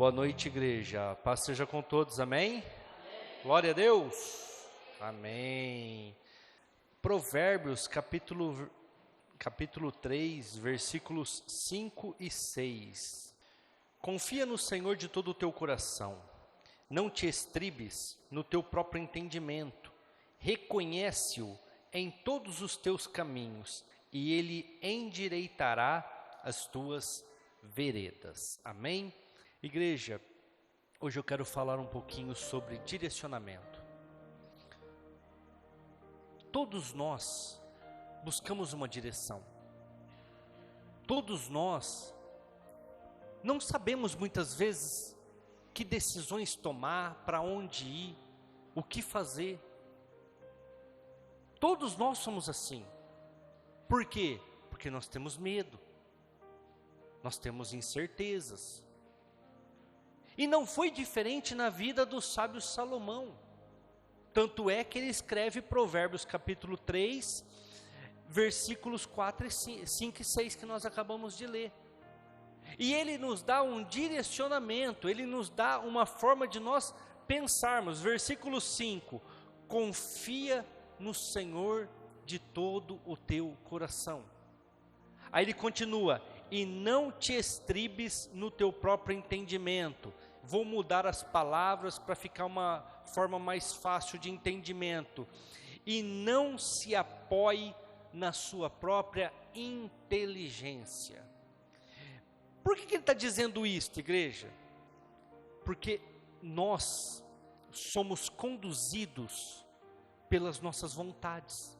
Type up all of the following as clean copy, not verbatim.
Boa noite, igreja. Paz seja com todos, amém? Glória a Deus. Amém. Provérbios, capítulo 3, versículos 5 e 6. Confia no Senhor de todo o teu coração. Não te estribes no teu próprio entendimento. Reconhece-o em todos os teus caminhos, e Ele endireitará as tuas veredas. Amém? Igreja, hoje eu quero falar um pouquinho sobre direcionamento. Todos nós buscamos uma direção. Todos nós não sabemos muitas vezes que decisões tomar, para onde ir, o que fazer. Todos nós somos assim. Por quê? Porque nós temos medo. Nós temos incertezas. E não foi diferente na vida do sábio Salomão. Tanto é que ele escreve Provérbios capítulo 3, versículos 5 e 6 que nós acabamos de ler. E ele nos dá um direcionamento, ele nos dá uma forma de nós pensarmos. Versículo 5, confia no Senhor de todo o teu coração. Aí ele continua, e não te estribes no teu próprio entendimento. Vou mudar as palavras para ficar uma forma mais fácil de entendimento. E não se apoie na sua própria inteligência. Por que ele está dizendo isso, igreja? Porque nós somos conduzidos pelas nossas vontades.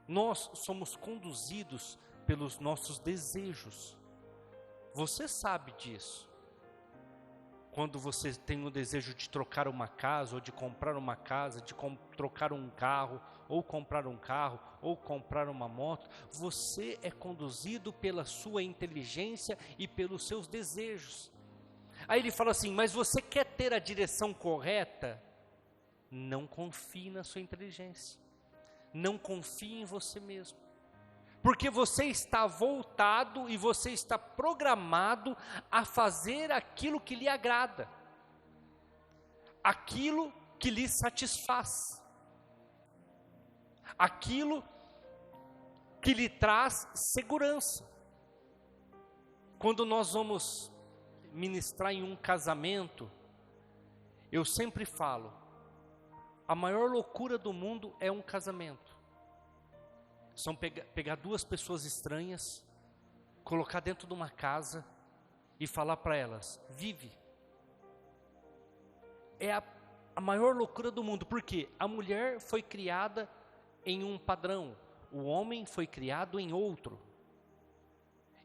Nós somos conduzidos pelos nossos desejos. Você sabe disso. Quando você tem o desejo de trocar uma casa, ou de comprar uma casa, de trocar um carro, ou comprar um carro, ou comprar uma moto, você é conduzido pela sua inteligência e pelos seus desejos. Aí ele fala assim, mas você quer ter a direção correta? Não confie na sua inteligência. Não confie em você mesmo. Porque você está voltado e você está programado a fazer aquilo que lhe agrada, aquilo que lhe satisfaz, aquilo que lhe traz segurança. Quando nós vamos ministrar em um casamento, eu sempre falo, a maior loucura do mundo é um casamento. São pegar duas pessoas estranhas, colocar dentro de uma casa e falar para elas, vive. É a maior loucura do mundo, porque a mulher foi criada em um padrão, o homem foi criado em outro.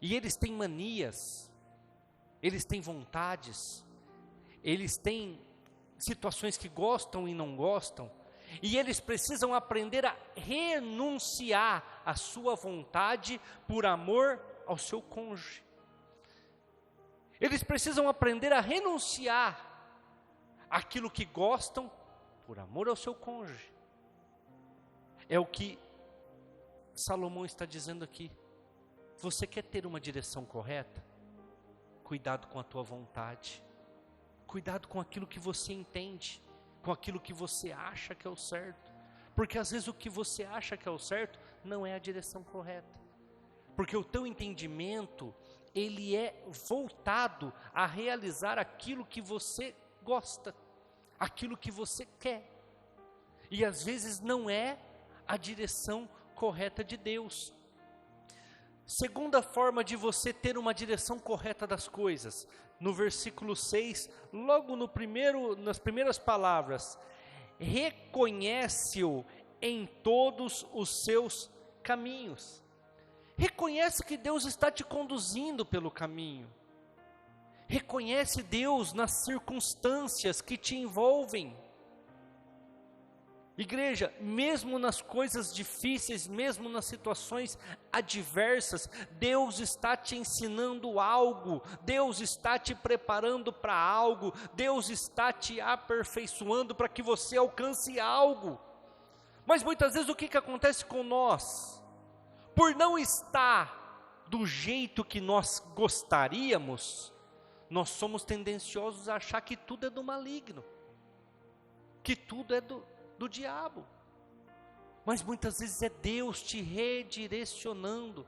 E eles têm manias, eles têm vontades, eles têm situações que gostam e não gostam. E eles precisam aprender a renunciar à sua vontade por amor ao seu cônjuge. Eles precisam aprender a renunciar àquilo que gostam por amor ao seu cônjuge. É o que Salomão está dizendo aqui. Você quer ter uma direção correta? Cuidado com a tua vontade. Cuidado com aquilo que você entende. Com aquilo que você acha que é o certo, porque às vezes o que você acha que é o certo, não é a direção correta, porque o teu entendimento, ele é voltado a realizar aquilo que você gosta, aquilo que você quer, e às vezes não é a direção correta de Deus. Segunda forma de você ter uma direção correta das coisas, no versículo 6, logo nas primeiras palavras, reconhece-o em todos os seus caminhos. Reconhece que Deus está te conduzindo pelo caminho. Reconhece Deus nas circunstâncias que te envolvem. Igreja, mesmo nas coisas difíceis, mesmo nas situações adversas, Deus está te ensinando algo, Deus está te preparando para algo, Deus está te aperfeiçoando para que você alcance algo. Mas muitas vezes o que acontece com nós? Por não estar do jeito que nós gostaríamos, nós somos tendenciosos a achar que tudo é do maligno, que tudo é do diabo. Mas muitas vezes é Deus te redirecionando.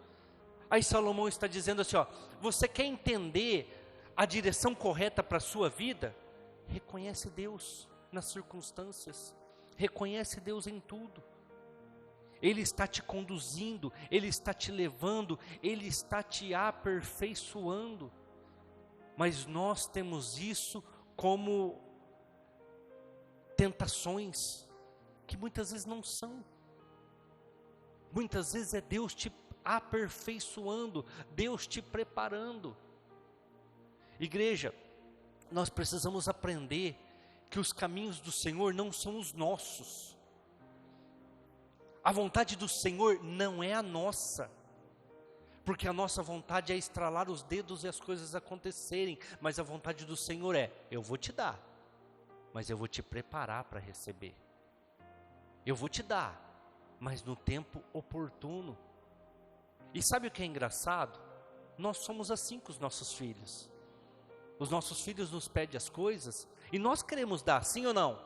Aí Salomão está dizendo assim, ó, você quer entender a direção correta para a sua vida? Reconhece Deus nas circunstâncias, reconhece Deus em tudo. Ele está te conduzindo, Ele está te levando, Ele está te aperfeiçoando. Mas nós temos isso como tentações, que muitas vezes não são. Muitas vezes é Deus te aperfeiçoando, Deus te preparando. Igreja, nós precisamos aprender que os caminhos do Senhor não são os nossos. A vontade do Senhor não é a nossa, porque a nossa vontade é estralar os dedos e as coisas acontecerem, mas a vontade do Senhor é, eu vou te dar, mas eu vou te preparar para receber. Eu vou te dar, mas no tempo oportuno. E sabe o que é engraçado? Nós somos assim com os nossos filhos. Os nossos filhos nos pedem as coisas, e nós queremos dar, sim ou não?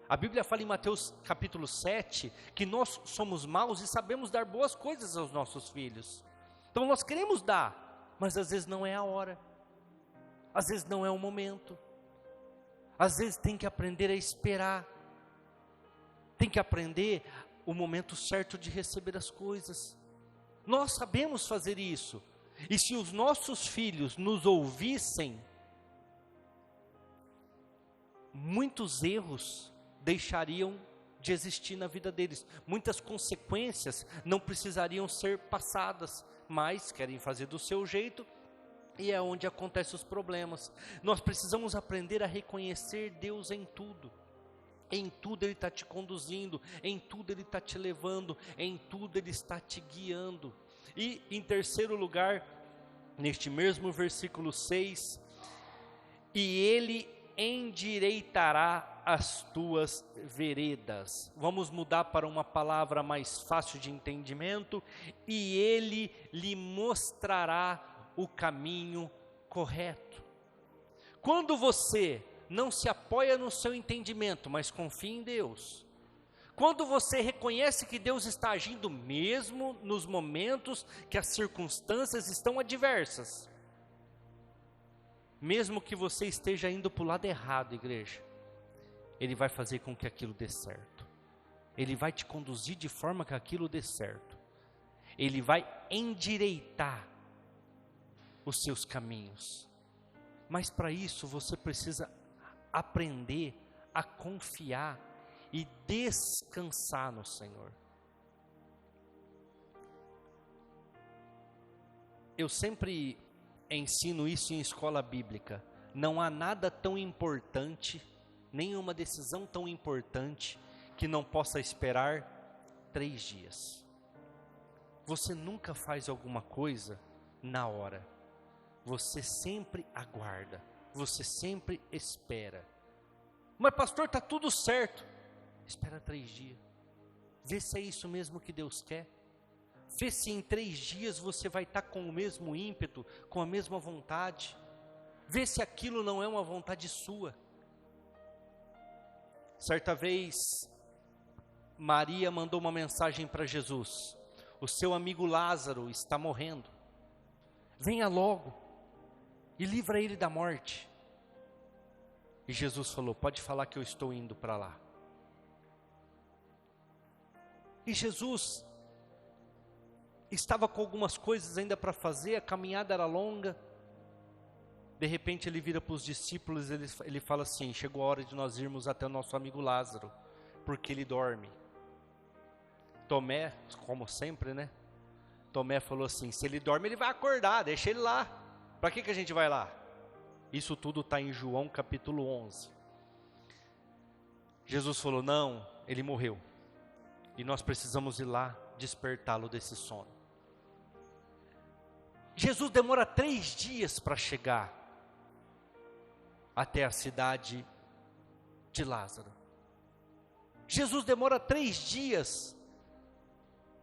A Bíblia fala em Mateus capítulo 7, que nós somos maus e sabemos dar boas coisas aos nossos filhos. Então nós queremos dar, mas às vezes não é a hora, às vezes não é o momento, às vezes tem que aprender a esperar, tem que aprender o momento certo de receber as coisas. Nós sabemos fazer isso, e se os nossos filhos nos ouvissem, muitos erros deixariam de existir na vida deles, muitas consequências não precisariam ser passadas, mas querem fazer do seu jeito, e é onde acontecem os problemas. Nós precisamos aprender a reconhecer Deus em tudo. Em tudo Ele está te conduzindo, em tudo Ele está te levando, em tudo Ele está te guiando. E em terceiro lugar, neste mesmo versículo 6, e Ele endireitará as tuas veredas. Vamos mudar para uma palavra mais fácil de entendimento. E Ele lhe mostrará o caminho correto. Quando você não se apoia no seu entendimento, mas confia em Deus, quando você reconhece que Deus está agindo mesmo nos momentos que as circunstâncias estão adversas, mesmo que você esteja indo para o lado errado, igreja, Ele vai fazer com que aquilo dê certo. Ele vai te conduzir de forma que aquilo dê certo. Ele vai endireitar os seus caminhos. Mas para isso você precisa aprender a confiar e descansar no Senhor. Eu sempre ensino isso em escola bíblica. Não há nada tão importante, nenhuma decisão tão importante que não possa esperar 3 dias. Você nunca faz alguma coisa na hora. Você sempre aguarda. Você sempre espera. Mas pastor, está tudo certo. Espera 3 dias. Vê se é isso mesmo que Deus quer. Vê se em 3 dias você vai estar com o mesmo ímpeto, com a mesma vontade. Vê se aquilo não é uma vontade sua. Certa vez, Maria mandou uma mensagem para Jesus: o seu amigo Lázaro está morrendo. Venha logo e livra ele da morte. E Jesus falou: pode falar que eu estou indo para lá. E Jesus estava com algumas coisas ainda para fazer, a caminhada era longa. De repente ele vira para os discípulos, ele fala assim: chegou a hora de nós irmos até o nosso amigo Lázaro, porque ele dorme. Tomé, como sempre, né? Tomé falou assim: se ele dorme ele vai acordar, deixa ele lá. Para que a gente vai lá? Isso tudo está em João capítulo 11. Jesus falou: não, ele morreu. E nós precisamos ir lá despertá-lo desse sono. Jesus demora 3 dias para chegar até a cidade de Lázaro. Jesus demora 3 dias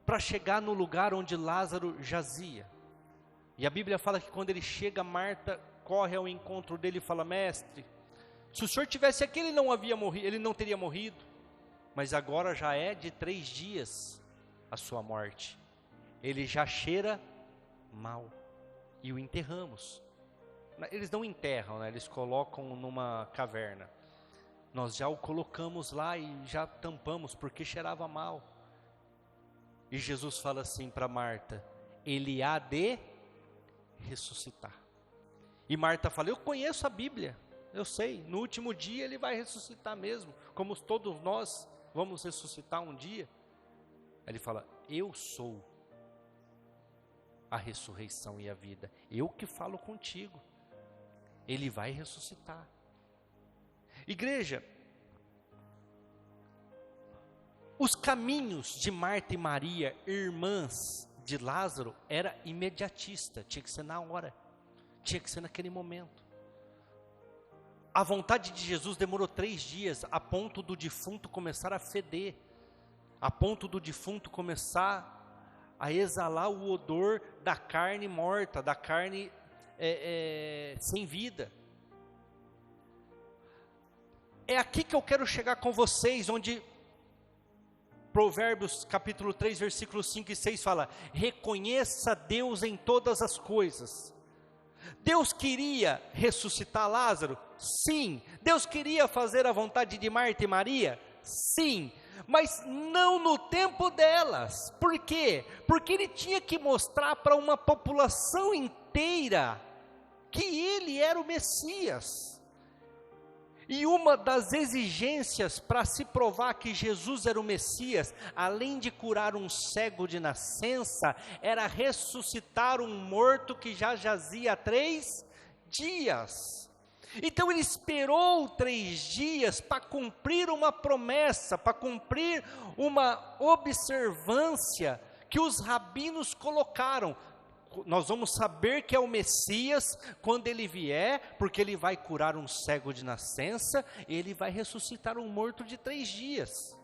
para chegar no lugar onde Lázaro jazia. E a Bíblia fala que quando ele chega, Marta corre ao encontro dele e fala: mestre, se o senhor tivesse aqui, ele não teria morrido, mas agora já é de 3 dias a sua morte, ele já cheira mal, e o enterramos. Eles não enterram, né? Eles colocam numa caverna, nós já o colocamos lá e já tampamos, porque cheirava mal. E Jesus fala assim para Marta: ele há de ressuscitar. E Marta fala: eu conheço a Bíblia, eu sei, no último dia ele vai ressuscitar mesmo, como todos nós vamos ressuscitar um dia. Ele fala: eu sou a ressurreição e a vida, eu que falo contigo, ele vai ressuscitar. Igreja, os caminhos de Marta e Maria, irmãs de Lázaro, era imediatista, tinha que ser na hora, tinha que ser naquele momento. A vontade de Jesus demorou 3 dias, a ponto do defunto começar a feder, a ponto do defunto começar a exalar o odor da carne morta, da carne sem vida. É aqui que eu quero chegar com vocês, onde Provérbios capítulo 3, versículos 5 e 6 fala: reconheça Deus em todas as coisas. Deus queria ressuscitar Lázaro? Sim. Deus queria fazer a vontade de Marta e Maria? Sim. Mas não no tempo delas. Por quê? Porque ele tinha que mostrar para uma população inteira que ele era o Messias. E uma das exigências para se provar que Jesus era o Messias, além de curar um cego de nascença, era ressuscitar um morto que já jazia há 3 dias. Então ele esperou 3 dias para cumprir uma promessa, para cumprir uma observância que os rabinos colocaram. Nós vamos saber que é o Messias quando ele vier, porque ele vai curar um cego de nascença, ele vai ressuscitar um morto de 3 dias.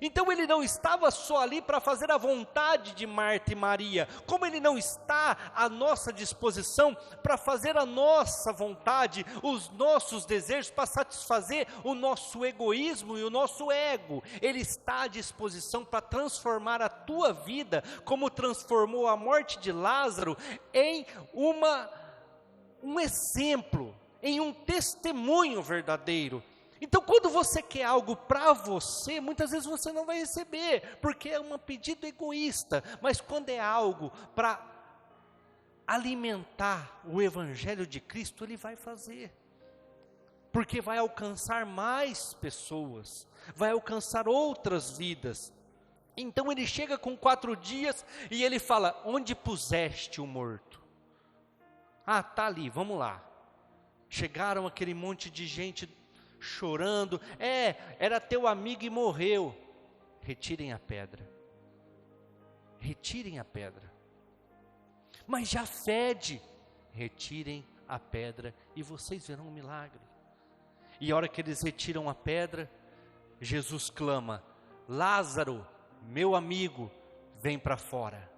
Então ele não estava só ali para fazer a vontade de Marta e Maria, como ele não está à nossa disposição para fazer a nossa vontade, os nossos desejos, para satisfazer o nosso egoísmo e o nosso ego. Ele está à disposição para transformar a tua vida, como transformou a morte de Lázaro, em um exemplo, em um testemunho verdadeiro. Então, quando você quer algo para você, muitas vezes você não vai receber, porque é um pedido egoísta. Mas quando é algo para alimentar o Evangelho de Cristo, Ele vai fazer, porque vai alcançar mais pessoas, vai alcançar outras vidas. Então ele chega com 4 dias e ele fala: onde puseste o morto? Ah, está ali, vamos lá. Chegaram aquele monte de gente chorando: era teu amigo e morreu. Retirem a pedra. Retirem a pedra. Mas já fede. Retirem a pedra e vocês verão um milagre. E a hora que eles retiram a pedra, Jesus clama: Lázaro, meu amigo, vem para fora.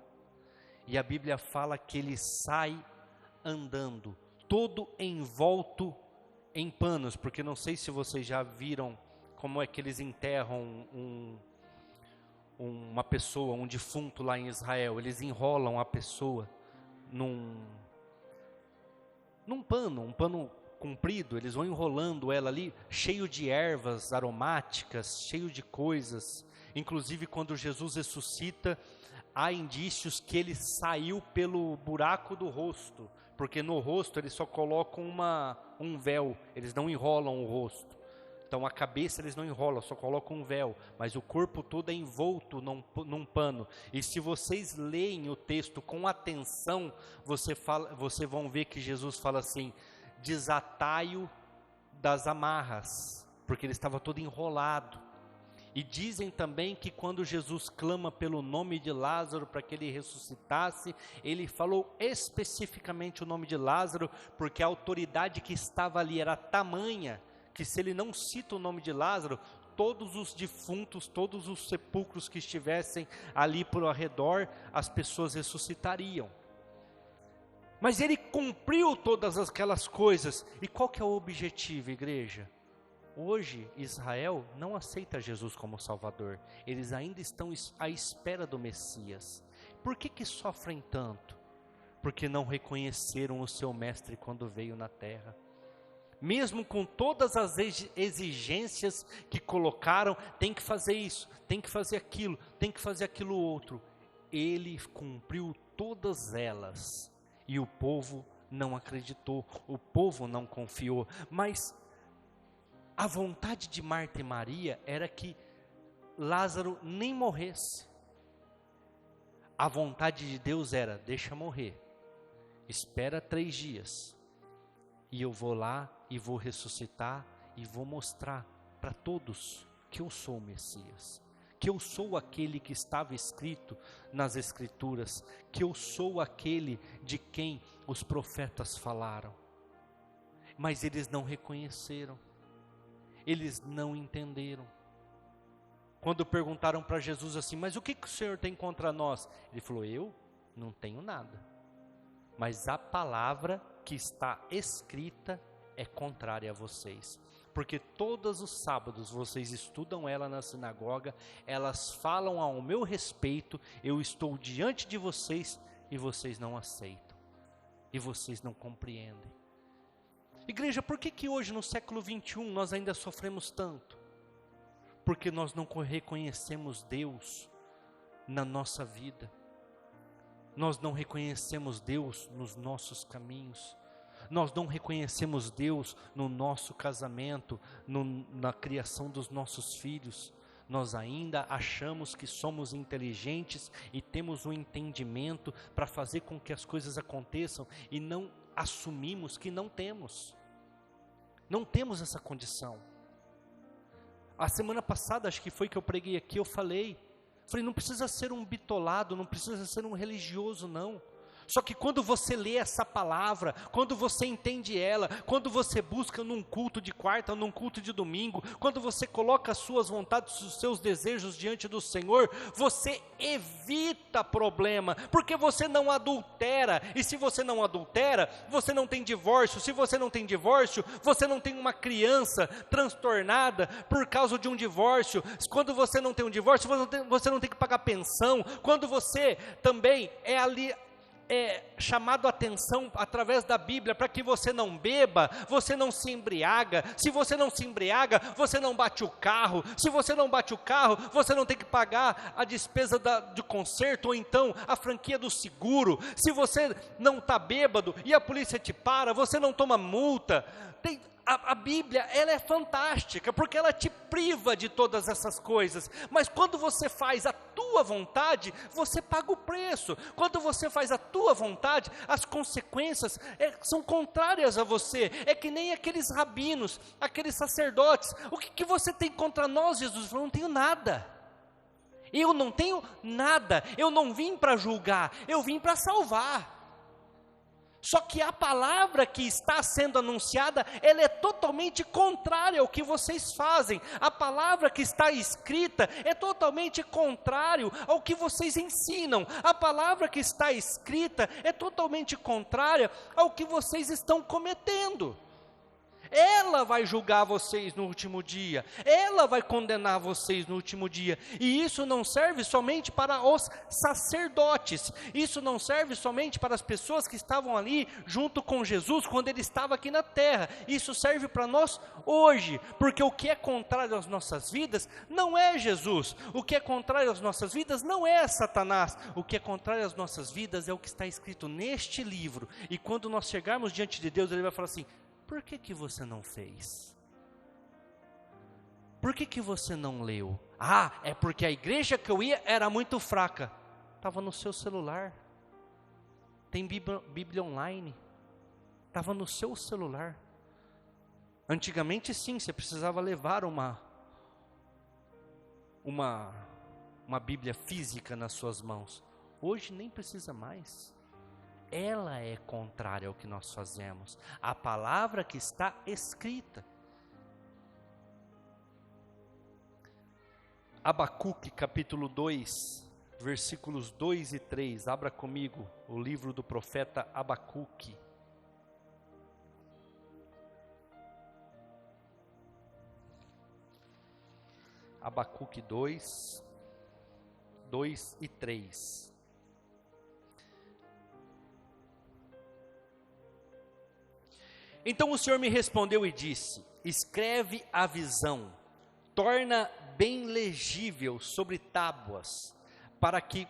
E a Bíblia fala que ele sai andando, todo envolto em panos, porque não sei se vocês já viram como é que eles enterram uma pessoa, um defunto lá em Israel. Eles enrolam a pessoa num pano, um pano comprido, eles vão enrolando ela ali, cheio de ervas aromáticas, cheio de coisas. Inclusive quando Jesus ressuscita, há indícios que ele saiu pelo buraco do rosto, porque no rosto eles só colocam um véu, eles não enrolam o rosto. Então a cabeça eles não enrolam, só colocam um véu, mas o corpo todo é envolto num pano. E se vocês leem o texto com atenção, vocês vão ver que Jesus fala assim: desatai-o das amarras, porque ele estava todo enrolado. E dizem também que quando Jesus clama pelo nome de Lázaro para que ele ressuscitasse, ele falou especificamente o nome de Lázaro, porque a autoridade que estava ali era tamanha, que se ele não cita o nome de Lázaro, todos os defuntos, todos os sepulcros que estivessem ali por ao redor, as pessoas ressuscitariam. Mas ele cumpriu todas aquelas coisas. E qual que é o objetivo, igreja? Hoje, Israel não aceita Jesus como Salvador. Eles ainda estão à espera do Messias. Por que sofrem tanto? Porque não reconheceram o seu mestre quando veio na terra. Mesmo com todas as exigências que colocaram, tem que fazer isso, tem que fazer aquilo, tem que fazer aquilo outro. Ele cumpriu todas elas. E o povo não acreditou, o povo não confiou. Mas a vontade de Marta e Maria era que Lázaro nem morresse. A vontade de Deus era, deixa morrer, espera 3 dias, e eu vou lá e vou ressuscitar, e vou mostrar para todos que eu sou o Messias, que eu sou aquele que estava escrito nas Escrituras, que eu sou aquele de quem os profetas falaram. Mas eles não reconheceram, eles não entenderam. Quando perguntaram para Jesus assim, mas o que o Senhor tem contra nós? Ele falou, eu não tenho nada, mas a palavra que está escrita é contrária a vocês. Porque todos os sábados vocês estudam ela na sinagoga, elas falam ao meu respeito, eu estou diante de vocês e vocês não aceitam, e vocês não compreendem. Igreja, por que hoje no século 21 nós ainda sofremos tanto? Porque nós não reconhecemos Deus na nossa vida. Nós não reconhecemos Deus nos nossos caminhos. Nós não reconhecemos Deus no nosso casamento, na criação dos nossos filhos. Nós ainda achamos que somos inteligentes e temos um entendimento para fazer com que as coisas aconteçam e não assumimos que não temos. Não temos essa condição. A semana passada, acho que foi que eu preguei aqui, eu falei, não precisa ser um bitolado, não precisa ser um religioso não. Só que quando você lê essa palavra, quando você entende ela, quando você busca num culto de quarta, num culto de domingo, quando você coloca as suas vontades, os seus desejos diante do Senhor, você evita problema, porque você não adultera, e se você não adultera, você não tem divórcio, se você não tem divórcio, você não tem uma criança transtornada por causa de um divórcio, quando você não tem um divórcio, você não tem que pagar pensão, quando você também é chamado a atenção através da Bíblia para que você não beba, você não se embriaga, se você não se embriaga, você não bate o carro, se você não bate o carro, você não tem que pagar a despesa de conserto, ou então a franquia do seguro, se você não está bêbado e a polícia te para, você não toma multa. A Bíblia, ela é fantástica, porque ela te priva de todas essas coisas, mas quando você faz a tua vontade, você paga o preço. Quando você faz a tua vontade, as consequências são contrárias a você. É que nem aqueles rabinos, aqueles sacerdotes. O que você tem contra nós, Jesus? Eu não tenho nada. Eu não tenho nada. Eu não vim para julgar, eu vim para salvar. Só que a palavra que está sendo anunciada, ela é totalmente contrária ao que vocês fazem. A palavra que está escrita é totalmente contrário ao que vocês ensinam. A palavra que está escrita é totalmente contrária ao que vocês estão cometendo. Ela vai julgar vocês no último dia, ela vai condenar vocês no último dia, e isso não serve somente para os sacerdotes, isso não serve somente para as pessoas que estavam ali junto com Jesus quando ele estava aqui na terra, isso serve para nós hoje, porque o que é contrário às nossas vidas não é Jesus, o que é contrário às nossas vidas não é Satanás, o que é contrário às nossas vidas é o que está escrito neste livro, e quando nós chegarmos diante de Deus, ele vai falar assim: por que você não fez? Por que você não leu? Ah, é porque a igreja que eu ia era muito fraca. Estava no seu celular. Tem Bíblia online. Estava no seu celular. Antigamente sim, você precisava levar uma Bíblia física nas suas mãos. Hoje nem precisa mais. Ela é contrária ao que nós fazemos. A palavra que está escrita. Abacuque capítulo 2, versículos 2 e 3. Abra comigo o livro do profeta Abacuque. Abacuque 2 e 3. Então o Senhor me respondeu e disse: escreve a visão, torna bem legível sobre tábuas, para que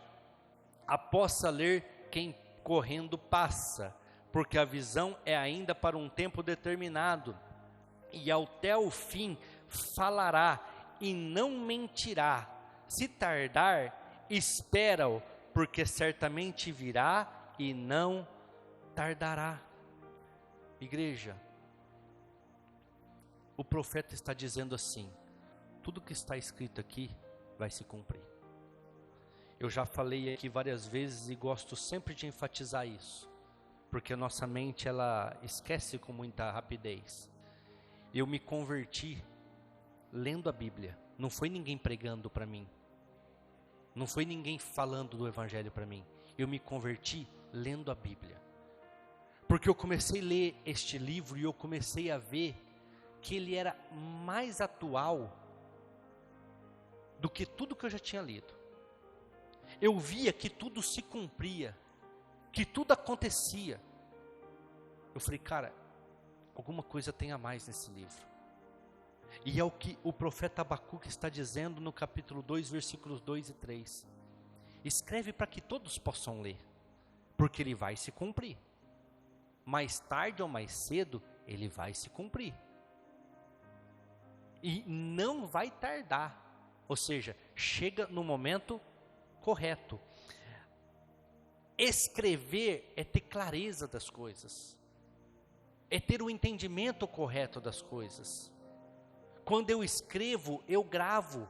a possa ler quem correndo passa, porque a visão é ainda para um tempo determinado, e até o fim falará e não mentirá. Se tardar, espera-o, porque certamente virá e não tardará. Igreja, o profeta está dizendo assim: tudo que está escrito aqui vai se cumprir. Eu já falei aqui várias vezes e gosto sempre de enfatizar isso, porque a nossa mente ela esquece com muita rapidez. Eu me converti lendo a Bíblia, não foi ninguém pregando para mim, não foi ninguém falando do Evangelho para mim, eu me converti lendo a Bíblia, porque eu comecei a ler este livro e eu comecei a ver que ele era mais atual do que tudo que eu já tinha lido. Eu via que tudo se cumpria, que tudo acontecia. Eu falei, cara, alguma coisa tem a mais nesse livro. E é o que o profeta Abacuque está dizendo no capítulo 2, versículos 2 e 3. Escreve para que todos possam ler, porque ele vai se cumprir. Mais tarde ou mais cedo, ele vai se cumprir. E não vai tardar. Ou seja, chega no momento correto. Escrever é ter clareza das coisas, é ter o entendimento correto das coisas. Quando eu escrevo, eu gravo.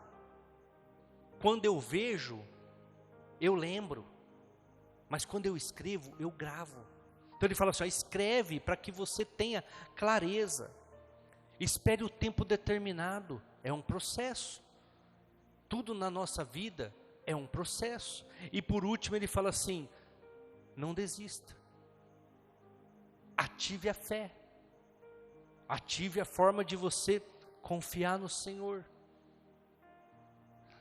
Quando eu vejo, eu lembro. Mas quando eu escrevo, eu gravo. Então ele fala assim, ó, escreve para que você tenha clareza. Espere o tempo determinado. É um processo. Tudo na nossa vida é um processo. E por último ele fala assim, não desista. Ative a fé. Ative a forma de você confiar no Senhor.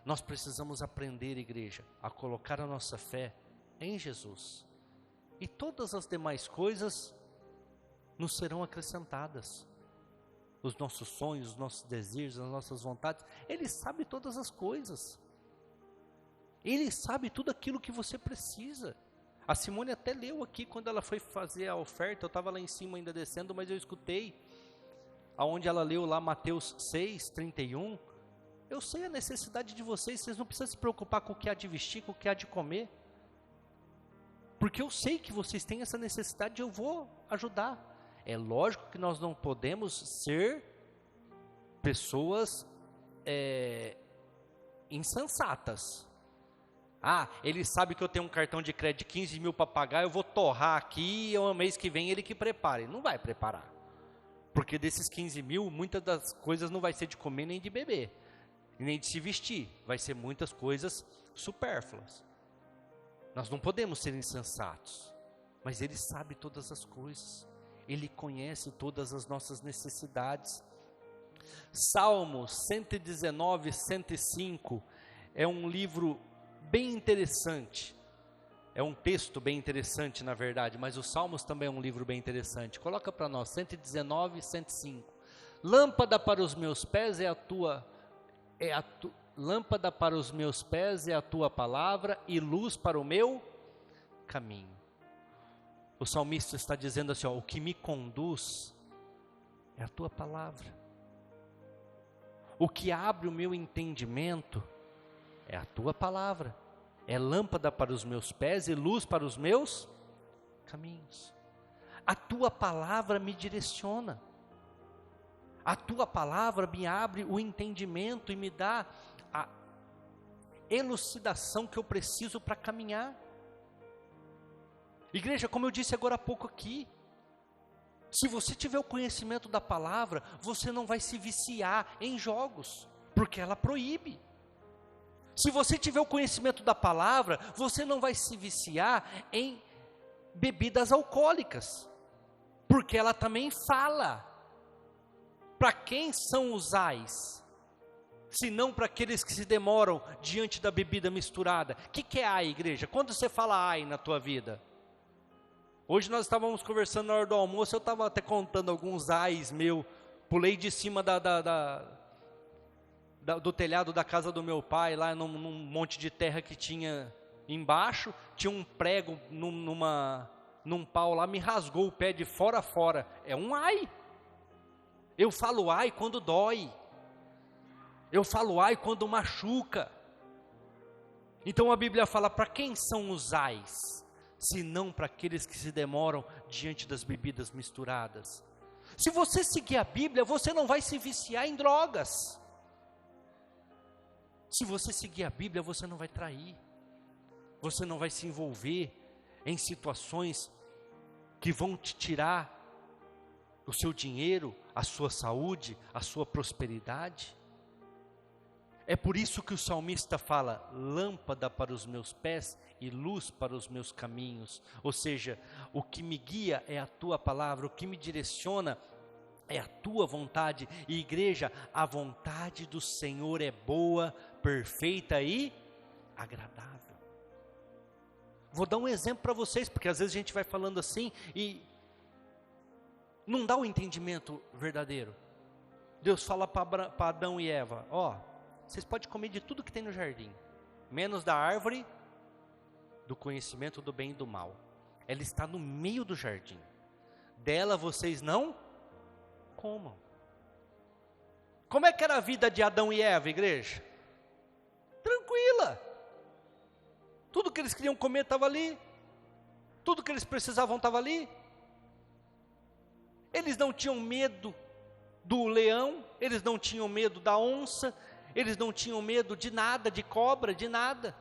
Nós precisamos aprender, igreja, a colocar a nossa fé em Jesus. E todas as demais coisas nos serão acrescentadas. Os nossos sonhos, os nossos desejos, as nossas vontades. Ele sabe todas as coisas. Ele sabe tudo aquilo que você precisa. A Simone até leu aqui quando ela foi fazer a oferta. Eu estava lá em cima ainda descendo, mas eu escutei. Aonde ela leu lá Mateus 6, 31. Eu sei a necessidade de vocês. Vocês não precisam se preocupar com o que há de vestir, com o que há de comer. Porque eu sei que vocês têm essa necessidade e eu vou ajudar. É lógico que nós não podemos ser pessoas insensatas. Ah, ele sabe que eu tenho um cartão de crédito de 15 mil para pagar, eu vou torrar aqui e o mês que vem ele que prepare. Não vai preparar. Porque desses 15 mil, muitas das coisas não vai ser de comer nem de beber. Nem de se vestir. Vai ser muitas coisas supérfluas. Nós não podemos ser insensatos. Mas ele sabe todas as coisas. Ele conhece todas as nossas necessidades. Salmos 119, 105 é um livro bem interessante. É um texto bem interessante, na verdade, mas os Salmos também é um livro bem interessante. Coloca para nós, 119, 105. Lâmpada para os meus pés é a tua... Lâmpada para os meus pés é a tua palavra e luz para o meu caminho. O salmista está dizendo assim, ó, o que me conduz é a tua palavra. O que abre o meu entendimento é a tua palavra. É lâmpada para os meus pés e luz para os meus caminhos. A tua palavra me direciona. A tua palavra me abre o entendimento e me dá a elucidação que eu preciso para caminhar. Igreja, como eu disse agora há pouco aqui, se você tiver o conhecimento da palavra, você não vai se viciar em jogos, porque ela proíbe. Se você tiver o conhecimento da palavra, você não vai se viciar em bebidas alcoólicas, porque ela também fala. Para quem são os ais? Se não para aqueles que se demoram diante da bebida misturada. O que é ai, igreja? Quando você fala ai na tua vida? Hoje nós estávamos conversando na hora do almoço, eu estava até contando alguns ais meu. Pulei de cima do telhado da casa do meu pai, lá num monte de terra que tinha embaixo, tinha um prego num pau lá, me rasgou o pé de fora a fora. É um ai. Eu falo ai quando dói. Eu falo ai quando machuca. Então a Bíblia fala, para quem são os ais? Se não para aqueles que se demoram diante das bebidas misturadas. Se você seguir a Bíblia, você não vai se viciar em drogas. Se você seguir a Bíblia, você não vai trair. Você não vai se envolver em situações que vão te tirar o seu dinheiro, a sua saúde, a sua prosperidade. É por isso que o salmista fala, lâmpada para os meus pés e luz para os meus caminhos. Ou seja, o que me guia é a tua palavra, o que me direciona é a tua vontade. E igreja, a vontade do Senhor é boa, perfeita e agradável. Vou dar um exemplo para vocês, porque às vezes a gente vai falando assim e não dá o entendimento verdadeiro. Deus fala para Adão e Eva, vocês podem comer de tudo que tem no jardim, menos da árvore do conhecimento do bem e do mal. Ela está no meio do jardim. Dela vocês não comam. Como é que era a vida de Adão e Eva, igreja? Tranquila. Tudo que eles queriam comer estava ali. Tudo que eles precisavam estava ali. Eles não tinham medo do leão, eles não tinham medo da onça, eles não tinham medo de nada, de cobra, de nada.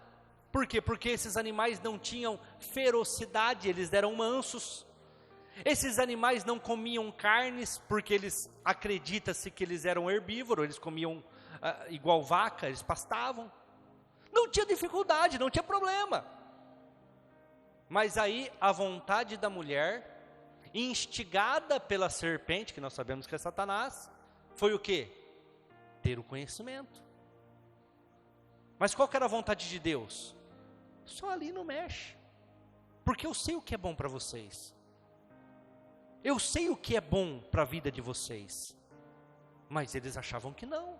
Por quê? Porque esses animais não tinham ferocidade, eles eram mansos. Esses animais não comiam carnes, porque acredita-se que eles eram herbívoros, eles comiam igual vaca, eles pastavam. Não tinha dificuldade, não tinha problema. Mas aí a vontade da mulher, instigada pela serpente, que nós sabemos que é Satanás, foi o quê? Ter o conhecimento. Mas qual que era a vontade de Deus? Só ali não mexe, porque eu sei o que é bom para vocês. Eu sei o que é bom para a vida de vocês. Mas eles achavam que não.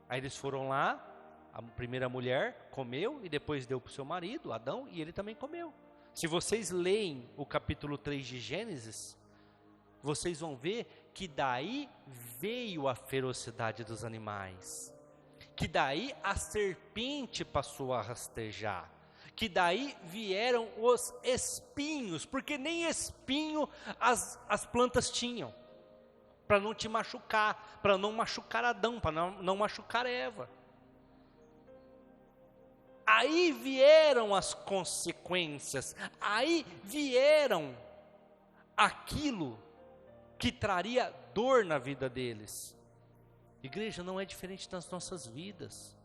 Aí eles foram lá, a primeira mulher comeu e depois deu para o seu marido, Adão, e ele também comeu. Se vocês leem o capítulo 3 de Gênesis, vocês vão ver que daí veio a ferocidade dos animais. Que daí a serpente passou a rastejar. Que daí vieram os espinhos, porque nem espinho as plantas tinham. Para não te machucar, para não machucar Adão, para não machucar Eva. Aí vieram as consequências, aí vieram aquilo que traria dor na vida deles. Igreja, não é diferente das nossas vidas.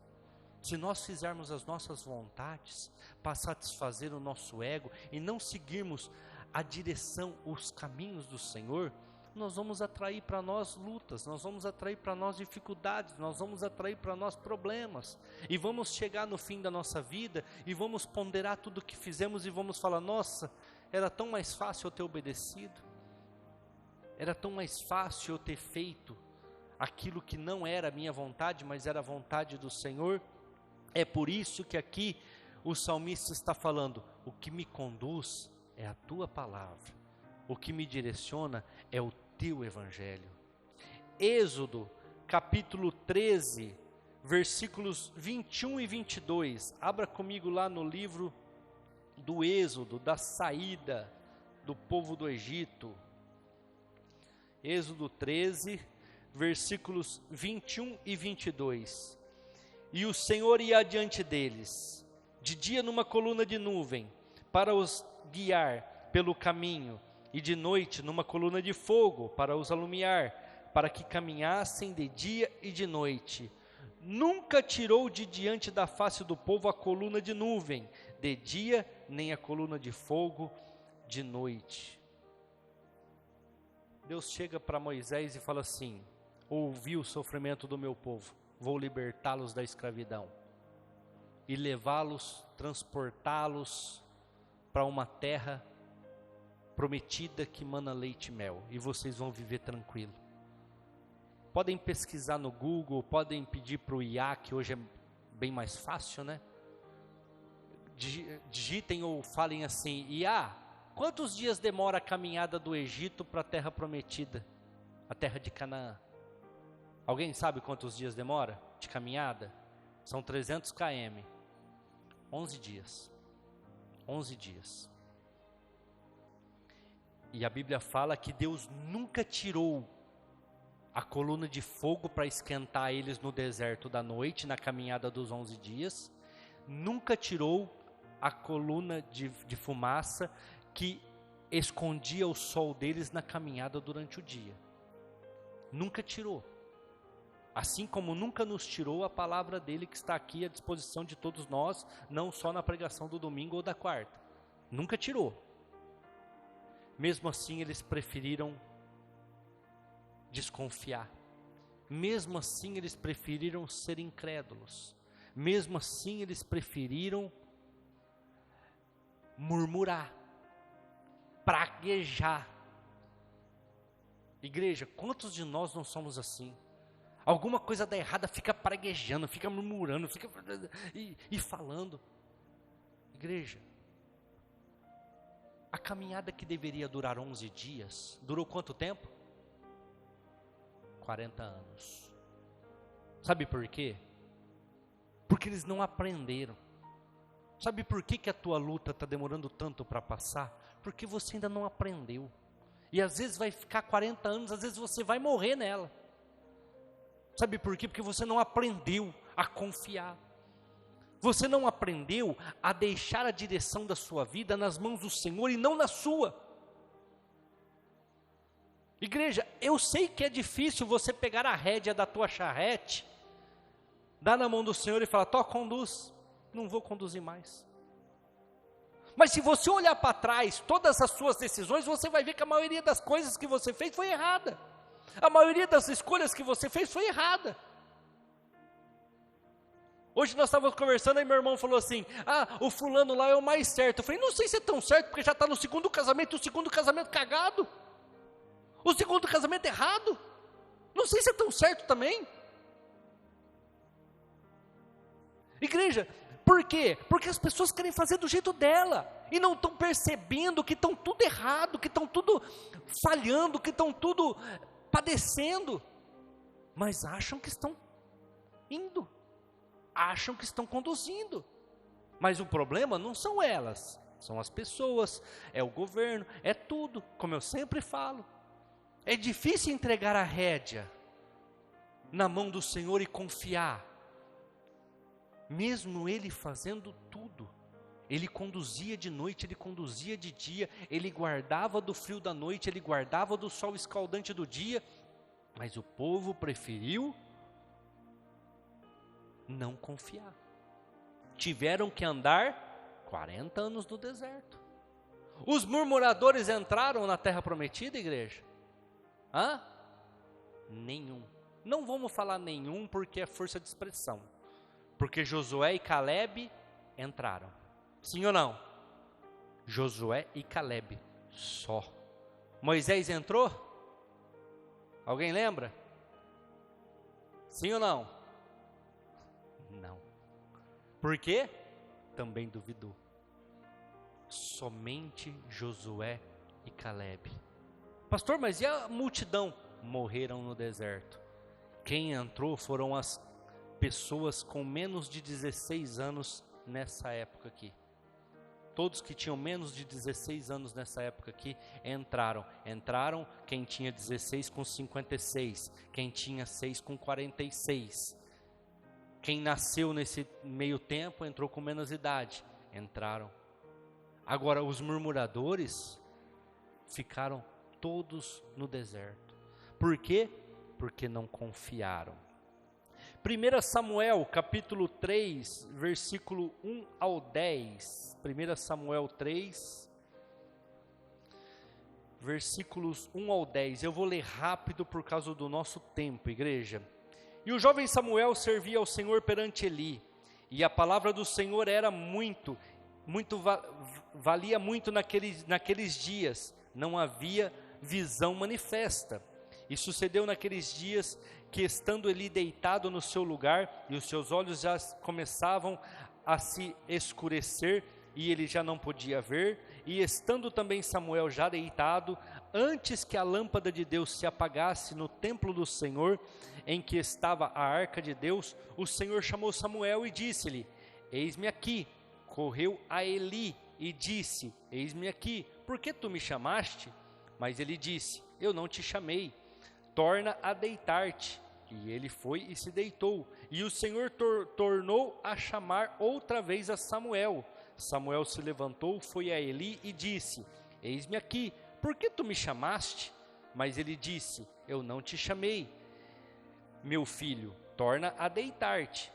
Se nós fizermos as nossas vontades, para satisfazer o nosso ego, e não seguirmos a direção, os caminhos do Senhor, nós vamos atrair para nós lutas, nós vamos atrair para nós dificuldades, nós vamos atrair para nós problemas, e vamos chegar no fim da nossa vida, e vamos ponderar tudo o que fizemos, e vamos falar, nossa, era tão mais fácil eu ter obedecido, era tão mais fácil eu ter feito aquilo que não era a minha vontade, mas era a vontade do Senhor. É por isso que aqui o salmista está falando, o que me conduz é a tua palavra, o que me direciona é o teu evangelho. Êxodo capítulo 13, versículos 21 e 22, abra comigo lá no livro do Êxodo, da saída do povo do Egito. Êxodo 13, versículos 21 e 22. E o Senhor ia adiante deles, de dia numa coluna de nuvem, para os guiar pelo caminho, e de noite numa coluna de fogo, para os alumiar, para que caminhassem de dia e de noite. nunca tirou de diante da face do povo a coluna de nuvem, de dia, nem a coluna de fogo, de noite. Deus chega para Moisés e fala assim: ouvi o sofrimento do meu povo, vou libertá-los da escravidão, e levá-los, transportá-los para uma terra prometida que mana leite e mel, e vocês vão viver tranquilo. Podem pesquisar no Google, podem pedir para o IA, que hoje é bem mais fácil, né? Digitem ou falem assim: IA, quantos dias demora a caminhada do Egito para a terra prometida, a terra de Canaã? Alguém sabe quantos dias demora de caminhada? São 300 km, 11 dias, 11 dias. E a Bíblia fala que Deus nunca tirou a coluna de fogo para esquentar eles no deserto da noite, na caminhada dos 11 dias, nunca tirou a coluna de fumaça que escondia o sol deles na caminhada durante o dia. Nunca tirou. Assim como nunca nos tirou a palavra dele que está aqui à disposição de todos nós, não só na pregação do domingo ou da quarta. Nunca tirou. Mesmo assim eles preferiram desconfiar. Mesmo assim eles preferiram ser incrédulos. Mesmo assim eles preferiram murmurar, praguejar. Igreja, quantos de nós não somos assim? Alguma coisa dá errada, fica praguejando, fica murmurando, fica e falando. Igreja, a caminhada que deveria durar 11 dias, durou quanto tempo? 40 anos. Sabe por quê? Porque eles não aprenderam. Sabe por que a tua luta está demorando tanto para passar? Porque você ainda não aprendeu. E às vezes vai ficar 40 anos, às vezes você vai morrer nela. Sabe por quê? Porque você não aprendeu a confiar. Você não aprendeu a deixar a direção da sua vida nas mãos do Senhor e não na sua. Igreja, eu sei que é difícil você pegar a rédea da tua charrete, dar na mão do Senhor e falar: toca, conduz. Não vou conduzir mais. Mas se você olhar para trás, todas as suas decisões, você vai ver que a maioria das coisas que você fez foi errada. A maioria das escolhas que você fez foi errada. Hoje nós estávamos conversando e meu irmão falou assim: o fulano lá é o mais certo. Eu falei: não sei se é tão certo, porque já está no segundo casamento, o segundo casamento cagado. O segundo casamento errado. Não sei se é tão certo também. Igreja, por quê? Porque as pessoas querem fazer do jeito dela, e não estão percebendo que estão tudo errado, que estão tudo falhando, que estão tudo padecendo, mas acham que estão indo, acham que estão conduzindo, mas o problema não são elas, são as pessoas, é o governo, é tudo, como eu sempre falo. É difícil entregar a rédea na mão do Senhor e confiar, mesmo Ele fazendo tudo. Ele conduzia de noite, Ele conduzia de dia, Ele guardava do frio da noite, Ele guardava do sol escaldante do dia, mas o povo preferiu não confiar. Tiveram que andar 40 anos no deserto. Os murmuradores entraram na terra prometida, igreja? Nenhum. Não vamos falar nenhum porque é força de expressão. Porque Josué e Calebe entraram. Sim ou não? Josué e Calebe só. Moisés entrou? Alguém lembra? Sim ou não? Não. Por quê? Também duvidou. Somente Josué e Calebe. Pastor, mas e a multidão? Morreram no deserto. Quem entrou foram as pessoas com menos de 16 anos nessa época aqui. Todos que tinham menos de 16 anos nessa época aqui entraram. Entraram quem tinha 16 com 56, quem tinha 6 com 46. Quem nasceu nesse meio tempo entrou com menos idade. Entraram. Agora os murmuradores ficaram todos no deserto. Por quê? Porque não confiaram. 1 Samuel, capítulo 3, versículo 1 ao 10. 1 Samuel 3, versículos 1 ao 10. Eu vou ler rápido por causa do nosso tempo, igreja. E o jovem Samuel servia ao Senhor perante Eli, e a palavra do Senhor era valia muito naqueles dias. Não havia visão manifesta. E sucedeu naqueles dias que, estando Eli deitado no seu lugar, e os seus olhos já começavam a se escurecer, e ele já não podia ver, e estando também Samuel já deitado, antes que a lâmpada de Deus se apagasse no templo do Senhor, em que estava a arca de Deus, o Senhor chamou Samuel e disse-lhe: eis-me aqui. Correu a Eli e disse: eis-me aqui, por que tu me chamaste? Mas ele disse: eu não te chamei, torna a deitar-te. E ele foi e se deitou, e o Senhor tornou a chamar outra vez a Samuel. Samuel se levantou, foi a Eli e disse: eis-me aqui, por que tu me chamaste? Mas ele disse: eu não te chamei, meu filho, torna a deitar-te.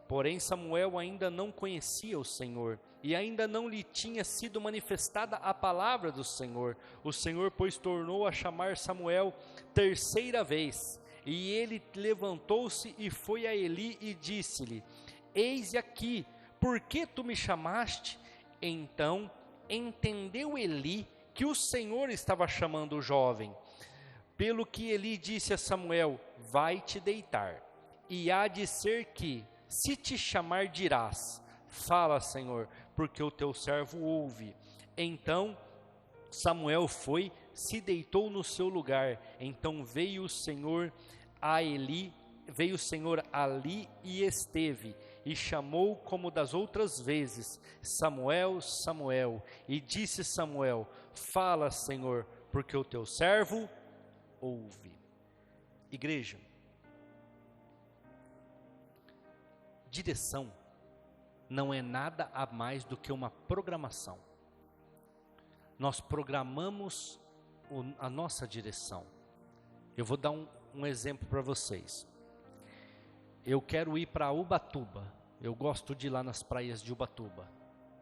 Porém Samuel ainda não conhecia o Senhor, e ainda não lhe tinha sido manifestada a palavra do Senhor. O Senhor, pois, tornou a chamar Samuel terceira vez, e ele levantou-se e foi a Eli e disse-lhe: eis aqui, por que tu me chamaste? Então entendeu Eli que o Senhor estava chamando o jovem. Pelo que Eli disse a Samuel: vai-te deitar, e há de ser que, se te chamar, dirás: fala, Senhor, porque o teu servo ouve. Então Samuel foi, se deitou no seu lugar. Então veio o Senhor ali e esteve, e chamou como das outras vezes: Samuel, Samuel. E disse Samuel: fala, Senhor, porque o teu servo ouve. Igreja, direção não é nada a mais do que uma programação. Nós programamos a nossa direção. Eu vou dar um exemplo para vocês. Eu quero ir para Ubatuba. Eu gosto de ir lá nas praias de Ubatuba.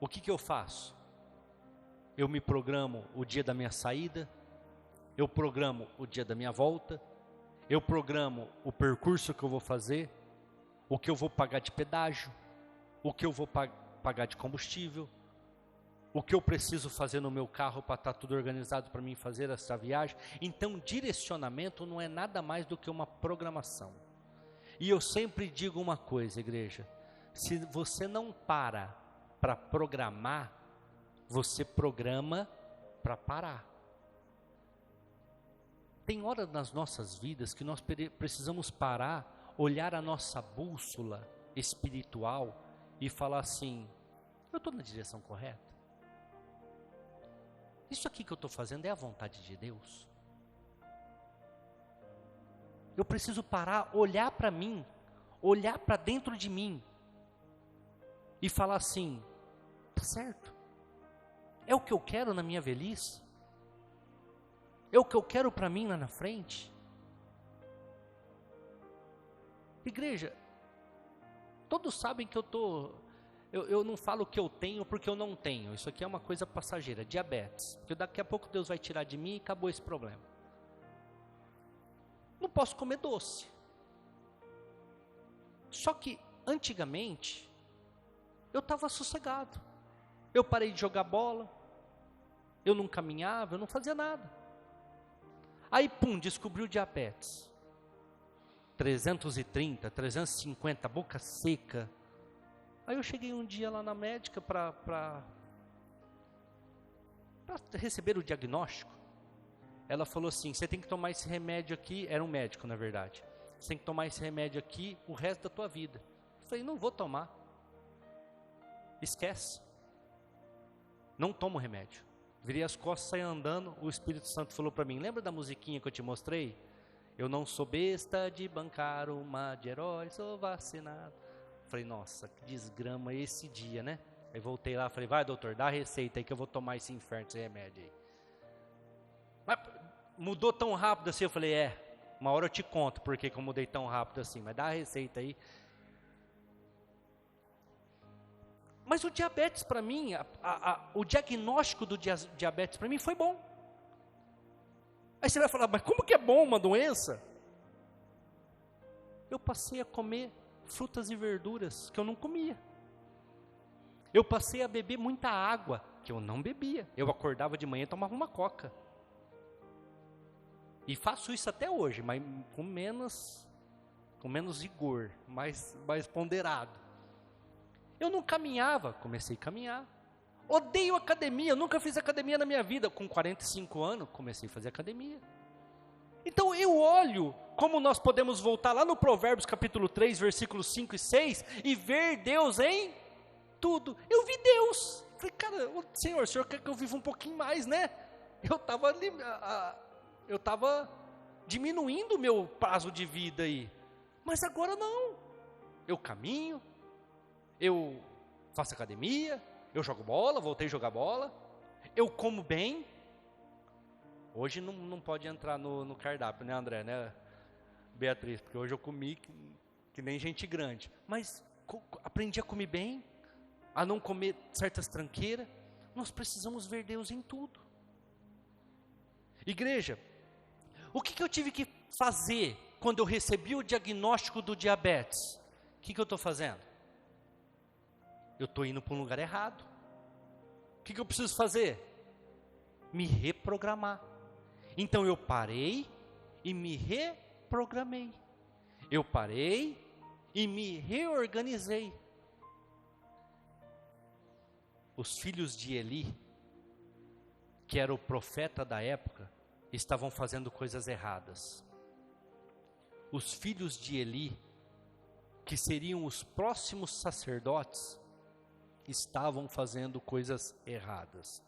O que eu faço? Eu me programo o dia da minha saída, eu programo o dia da minha volta, eu programo o percurso que eu vou fazer, o que eu vou pagar de pedágio, o que eu vou pagar de combustível, o que eu preciso fazer no meu carro para estar tudo organizado para mim fazer essa viagem. Então, direcionamento não é nada mais do que uma programação. E eu sempre digo uma coisa, igreja: se você não para programar, você programa para parar. Tem horas nas nossas vidas que nós precisamos parar, olhar a nossa bússola espiritual e falar assim: eu estou na direção correta? Isso aqui que eu estou fazendo é a vontade de Deus? Eu preciso parar, olhar para mim, olhar para dentro de mim e falar assim: tá certo? É o que eu quero na minha velhice? É o que eu quero para mim lá na frente? Igreja, todos sabem que eu não falo que eu tenho porque eu não tenho. Isso aqui é uma coisa passageira, diabetes. Porque daqui a pouco Deus vai tirar de mim e acabou esse problema. Não posso comer doce. Só que antigamente eu estava sossegado. Eu parei de jogar bola, eu não caminhava, eu não fazia nada. Aí pum, descobri o diabetes. 330, 350, boca seca. Aí eu cheguei um dia lá na médica para receber o diagnóstico. Ela falou assim: você tem que tomar esse remédio aqui. Era um médico, na verdade. Você tem que tomar esse remédio aqui o resto da tua vida. Eu falei: não vou tomar. Esquece. Não tomo remédio. Virei as costas, saí andando. O Espírito Santo falou para mim: lembra da musiquinha que eu te mostrei? Eu não sou besta de bancar uma de herói, sou vacinado. Falei: nossa, que desgrama esse dia, né? Aí voltei lá, falei: vai, doutor, dá a receita aí que eu vou tomar esse inferno, esse remédio aí. Mas mudou tão rápido assim, eu falei: Uma hora eu te conto por que eu mudei tão rápido assim, mas dá a receita aí. Mas o diabetes para mim, o diagnóstico do diabetes para mim foi bom. Aí você vai falar, mas como que é bom uma doença? Eu passei a comer frutas e verduras que eu não comia. Eu passei a beber muita água que eu não bebia. Eu acordava de manhã e tomava uma coca. E faço isso até hoje, mas com menos vigor, mais ponderado. Eu não caminhava, comecei a caminhar. Odeio academia, nunca fiz academia na minha vida. Com 45 anos, comecei a fazer academia. Então eu olho como nós podemos voltar lá no Provérbios capítulo 3, versículos 5 e 6, e ver Deus em tudo. Eu vi Deus. Falei, cara, Senhor, o Senhor quer que eu viva um pouquinho mais, né? Eu estava diminuindo o meu prazo de vida aí. Mas agora não. Eu caminho, eu faço academia, eu jogo bola, voltei a jogar bola, eu como bem. Hoje não pode entrar no cardápio, né, André, né, Beatriz? Porque hoje eu comi que nem gente grande. Mas aprendi a comer bem, a não comer certas tranqueiras. Nós precisamos ver Deus em tudo. Igreja, o que eu tive que fazer quando eu recebi o diagnóstico do diabetes? O que eu estou fazendo? Eu estou indo para um lugar errado. O que eu preciso fazer? Me reprogramar. Então eu parei e me reprogramei. Eu parei e me reorganizei. Os filhos de Eli, que era o profeta da época, estavam fazendo coisas erradas. Os filhos de Eli, que seriam os próximos sacerdotes, estavam fazendo coisas erradas.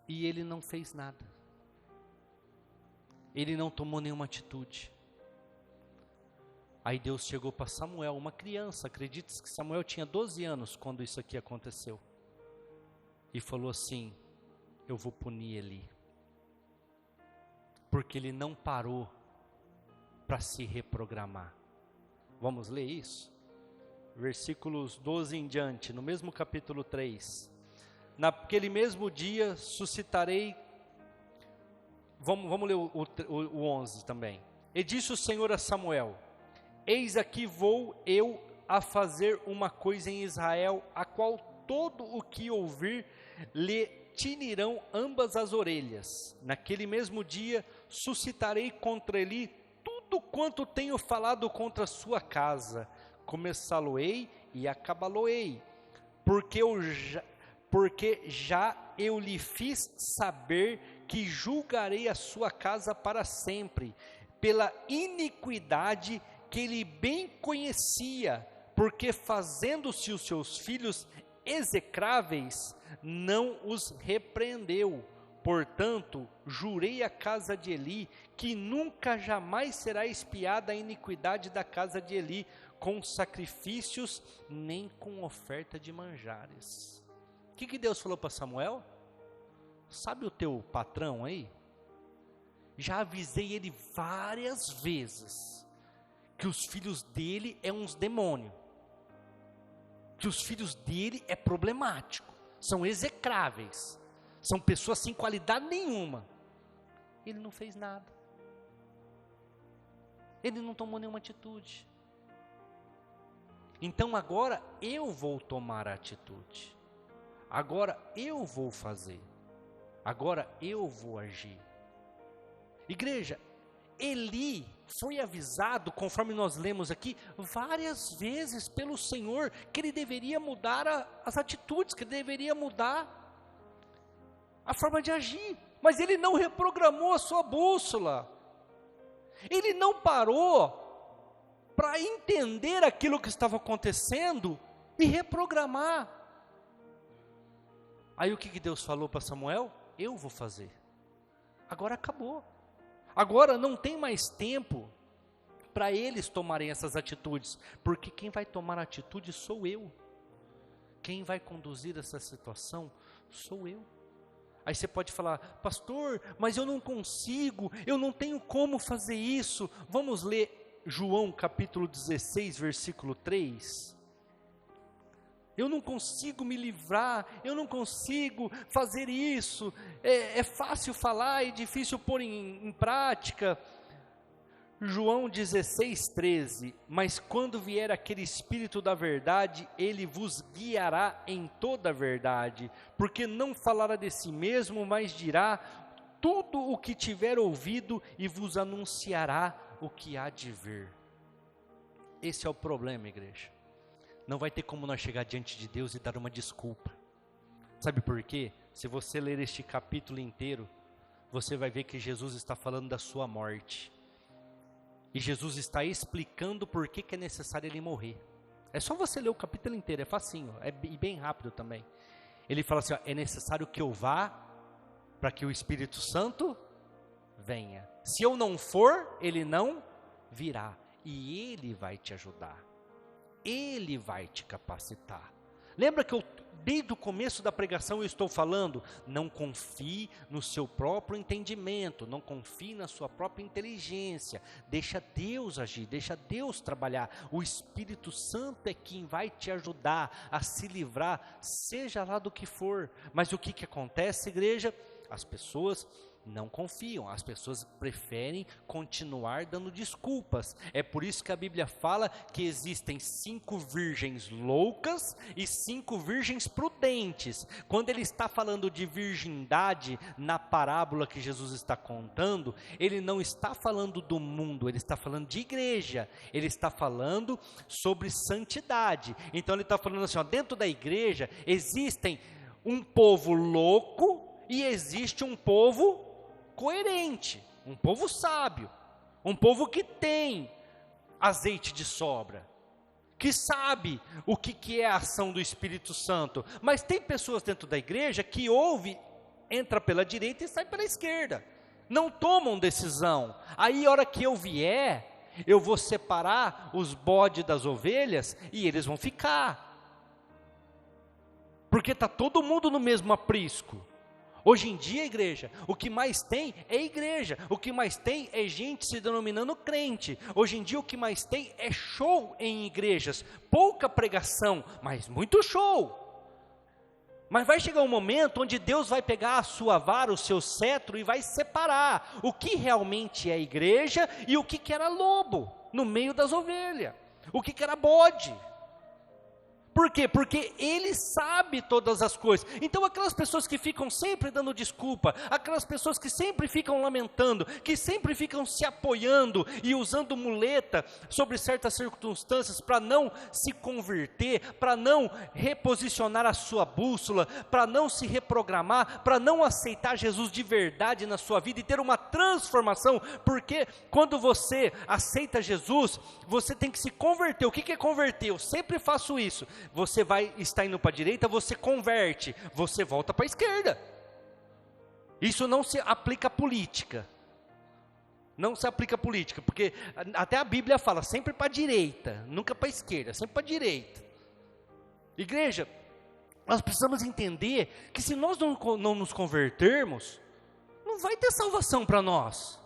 E ele não fez nada. Ele não tomou nenhuma atitude. Aí Deus chegou para Samuel, uma criança, acredite que Samuel tinha 12 anos quando isso aqui aconteceu. E falou assim, eu vou punir Eli. Porque ele não parou para se reprogramar. Vamos ler isso? Versículos 12 em diante, no mesmo capítulo 3. Naquele mesmo dia suscitarei, vamos ler o 11 também. E disse o Senhor a Samuel, eis aqui vou eu a fazer uma coisa em Israel, a qual todo o que ouvir lhe tinirão ambas as orelhas. Naquele mesmo dia suscitarei contra ele tudo quanto tenho falado contra a sua casa. Começá-lo-ei e acabá-lo-ei, porque já eu lhe fiz saber que julgarei a sua casa para sempre, pela iniquidade que ele bem conhecia, porque fazendo-se os seus filhos execráveis, não os repreendeu. Portanto, jurei à casa de Eli, que nunca jamais será expiada a iniquidade da casa de Eli, com sacrifícios, nem com oferta de manjares. O que Deus falou para Samuel? Sabe o teu patrão aí? Já avisei ele várias vezes, que os filhos dele é uns demônios, que os filhos dele é problemático, são execráveis, são pessoas sem qualidade nenhuma. Ele não fez nada, ele não tomou nenhuma atitude. Então agora eu vou tomar a atitude, agora eu vou fazer, agora eu vou agir. Igreja, Eli foi avisado, conforme nós lemos aqui, várias vezes pelo Senhor, que ele deveria mudar as atitudes, que ele deveria mudar a forma de agir, mas ele não reprogramou a sua bússola, ele não parou para entender aquilo que estava acontecendo e reprogramar. Aí o que Deus falou para Samuel? Eu vou fazer. Agora acabou. Agora não tem mais tempo para eles tomarem essas atitudes, porque quem vai tomar atitude sou eu. Quem vai conduzir essa situação sou eu. Aí você pode falar, pastor, mas eu não consigo, eu não tenho como fazer isso. Vamos ler João capítulo 16, versículo 3. Eu não consigo me livrar, eu não consigo fazer isso. É fácil falar e difícil pôr em prática. João 16, 13, mas quando vier aquele Espírito da verdade, ele vos guiará em toda a verdade, porque não falará de si mesmo, mas dirá tudo o que tiver ouvido e vos anunciará o que há de vir. Esse é o problema, igreja. Não vai ter como nós chegar diante de Deus e dar uma desculpa. Sabe por quê? Se você ler este capítulo inteiro, você vai ver que Jesus está falando da sua morte. E Jesus está explicando por que é necessário ele morrer. É só você ler o capítulo inteiro, é facinho, e bem rápido também. Ele fala assim, ó, é necessário que eu vá para que o Espírito Santo venha. Se eu não for, ele não virá. E ele vai te ajudar. Ele vai te capacitar. Lembra que desde o começo da pregação eu estou falando, não confie no seu próprio entendimento, não confie na sua própria inteligência, deixa Deus agir, deixa Deus trabalhar, o Espírito Santo é quem vai te ajudar a se livrar, seja lá do que for. Mas o que acontece, igreja? As pessoas não confiam, as pessoas preferem continuar dando desculpas. É por isso que a Bíblia fala que existem 5 virgens loucas e 5 virgens prudentes. Quando ele está falando de virgindade na parábola que Jesus está contando, ele não está falando do mundo, ele está falando de igreja, ele está falando sobre santidade. Então ele está falando assim, ó, dentro da igreja existem um povo louco e existe um povo coerente, um povo sábio, um povo que tem azeite de sobra, que sabe o que é a ação do Espírito Santo. Mas tem pessoas dentro da igreja que ouve, entra pela direita e sai pela esquerda, não tomam decisão. Aí a hora que eu vier, eu vou separar os bodes das ovelhas e eles vão ficar, porque está todo mundo no mesmo aprisco. Hoje em dia, igreja, o que mais tem é igreja, o que mais tem é gente se denominando crente. Hoje em dia o que mais tem é show em igrejas, pouca pregação, mas muito show. Mas vai chegar um momento onde Deus vai pegar a sua vara, o seu cetro e vai separar o que realmente é igreja e o que era lobo no meio das ovelhas, o que era bode. Por quê? Porque ele sabe todas as coisas. Então aquelas pessoas que ficam sempre dando desculpa, aquelas pessoas que sempre ficam lamentando, que sempre ficam se apoiando e usando muleta sobre certas circunstâncias para não se converter, para não reposicionar a sua bússola, para não se reprogramar, para não aceitar Jesus de verdade na sua vida e ter uma transformação, porque quando você aceita Jesus, você tem que se converter. O que é converter? Eu sempre faço isso. Você vai estar indo para a direita, você converte, você volta para a esquerda. Isso não se aplica à política. Não se aplica à política, porque até a Bíblia fala sempre para a direita, nunca para a esquerda, sempre para a direita. Igreja, nós precisamos entender que se nós não nos convertermos, não vai ter salvação para nós.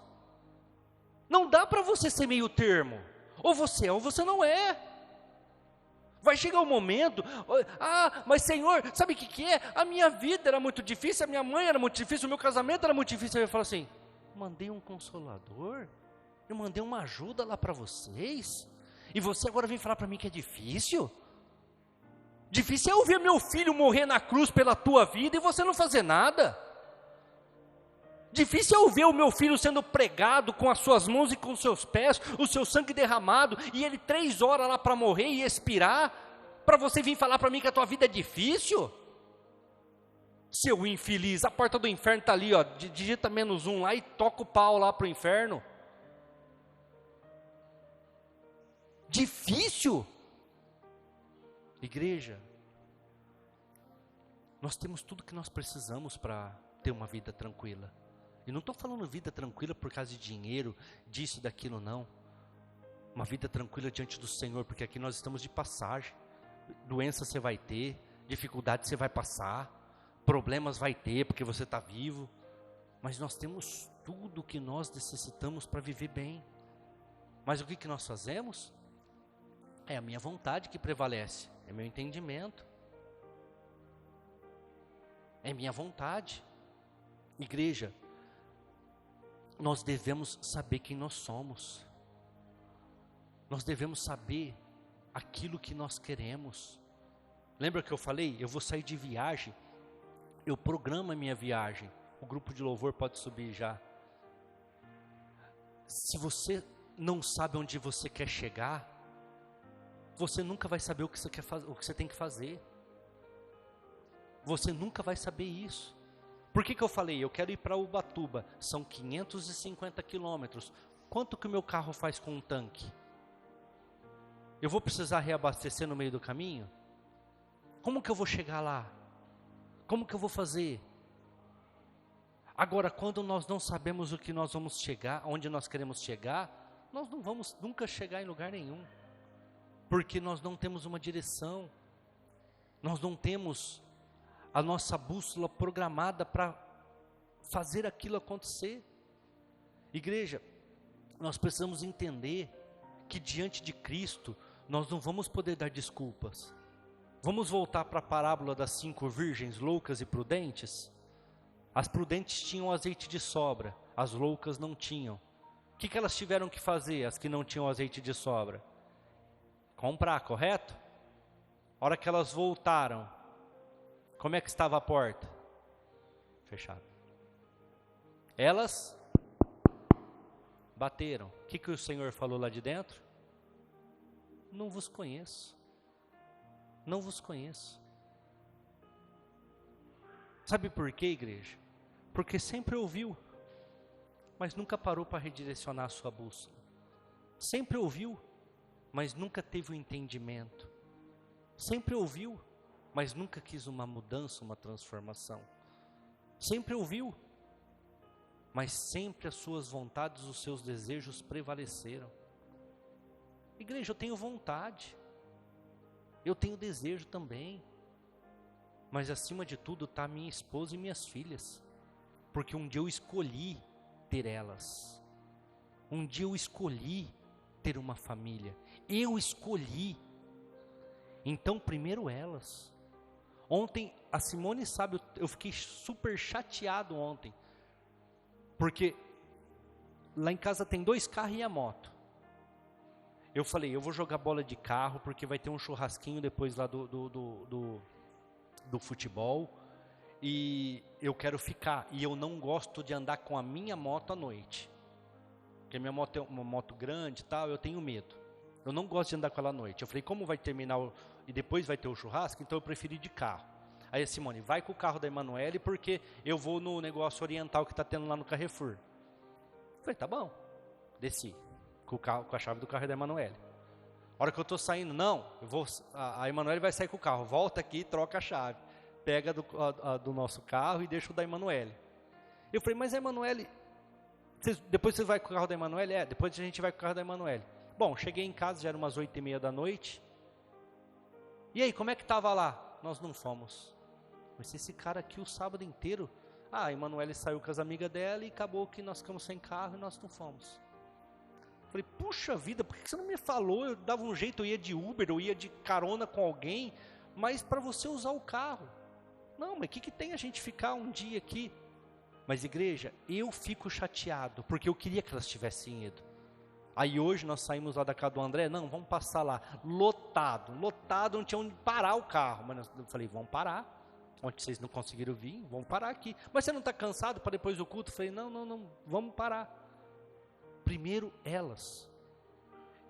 Não dá para você ser meio termo, ou você é ou você não é. Vai chegar um momento, mas Senhor, sabe o que é? A minha vida era muito difícil, a minha mãe era muito difícil, o meu casamento era muito difícil. Aí eu falo assim, mandei um consolador, eu mandei uma ajuda lá para vocês, e você agora vem falar para mim que é difícil? Difícil é eu ver meu filho morrer na cruz pela tua vida e você não fazer nada. Difícil é eu ver o meu filho sendo pregado com as suas mãos e com os seus pés, o seu sangue derramado, e ele 3 horas lá para morrer e expirar, para você vir falar para mim que a tua vida é difícil? Seu infeliz, a porta do inferno está ali, ó, digita -1 lá e toca o pau lá para o inferno. Difícil? Igreja, nós temos tudo que nós precisamos para ter uma vida tranquila. E não estou falando vida tranquila por causa de dinheiro, disso, daquilo, não. Uma vida tranquila diante do Senhor, porque aqui nós estamos de passagem. Doença você vai ter, dificuldade você vai passar, problemas vai ter, porque você está vivo, mas nós temos tudo que nós necessitamos para viver bem. Mas o que nós fazemos? É a minha vontade que prevalece, é meu entendimento, é minha vontade. Igreja, nós devemos saber quem nós somos, nós devemos saber aquilo que nós queremos. Lembra que eu falei? Eu vou sair de viagem, eu programo a minha viagem. O grupo de louvor pode subir já. Se você não sabe onde você quer chegar, você nunca vai saber o que você quer fazer, o que você tem que fazer. Você nunca vai saber isso. Por que eu falei? Eu quero ir para Ubatuba, são 550 quilômetros. Quanto que o meu carro faz com um tanque? Eu vou precisar reabastecer no meio do caminho? Como que eu vou chegar lá? Como que eu vou fazer? Agora, quando nós não sabemos o que nós vamos chegar, onde nós queremos chegar, nós não vamos nunca chegar em lugar nenhum. Porque nós não temos uma direção. Nós não temos a nossa bússola programada para fazer aquilo acontecer. Igreja, nós precisamos entender que diante de Cristo, nós não vamos poder dar desculpas. Vamos voltar para a parábola das 5 virgens loucas e prudentes? As prudentes tinham azeite de sobra, as loucas não tinham. O que elas tiveram que fazer, as que não tinham azeite de sobra? Comprar, correto? A hora que elas voltaram, como é que estava a porta? Fechada. Elas bateram. O que o Senhor falou lá de dentro? Não vos conheço. Não vos conheço. Sabe por quê, igreja? Porque sempre ouviu, mas nunca parou para redirecionar a sua bússola. Sempre ouviu, mas nunca teve o entendimento. Sempre ouviu, mas nunca quis uma mudança, uma transformação. Sempre ouviu, mas sempre as suas vontades, os seus desejos prevaleceram. Igreja, eu tenho vontade, eu tenho desejo também, mas acima de tudo está minha esposa e minhas filhas, porque um dia eu escolhi ter elas, um dia eu escolhi ter uma família, eu escolhi, então primeiro elas. Ontem, a Simone sabe, eu fiquei super chateado ontem, porque lá em casa tem 2 carros e a moto. Eu falei, eu vou jogar bola de carro, porque vai ter um churrasquinho depois lá do futebol, e eu quero ficar, e eu não gosto de andar com a minha moto à noite, porque a minha moto é uma moto grande e tal, eu tenho medo, eu não gosto de andar com ela à noite. Eu falei, como vai terminar, e depois vai ter o churrasco, então eu preferi ir de carro. Aí a Simone, vai com o carro da Emanuele, porque eu vou no negócio oriental que está tendo lá no Carrefour. Eu falei, tá bom, desci, com a chave do carro da Emanuele. A hora que eu estou saindo, não, a Emanuele vai sair com o carro, volta aqui, troca a chave, pega do nosso carro e deixa o da Emanuele. Eu falei, mas a Emanuele, depois você vai com o carro da Emanuele? Depois a gente vai com o carro da Emanuele. Bom, cheguei em casa, já era umas 8:30 da noite. E aí, como é que estava lá? Nós não fomos. Mas esse cara aqui o sábado inteiro, a Emanuele saiu com as amigas dela e acabou que nós ficamos sem carro e nós não fomos. Falei, puxa vida, por que você não me falou? Eu dava um jeito, eu ia de Uber, eu ia de carona com alguém, mas para você usar o carro. Não, mas o que tem a gente ficar um dia aqui? Mas igreja, eu fico chateado, porque eu queria que elas tivessem ido. Aí hoje nós saímos lá da casa do André, não, vamos passar lá, lotado, não tinha onde parar o carro. Mas eu falei, vamos parar, onde vocês não conseguiram vir, vamos parar aqui. Mas você não está cansado para depois do culto? Eu falei, não, vamos parar. Primeiro elas.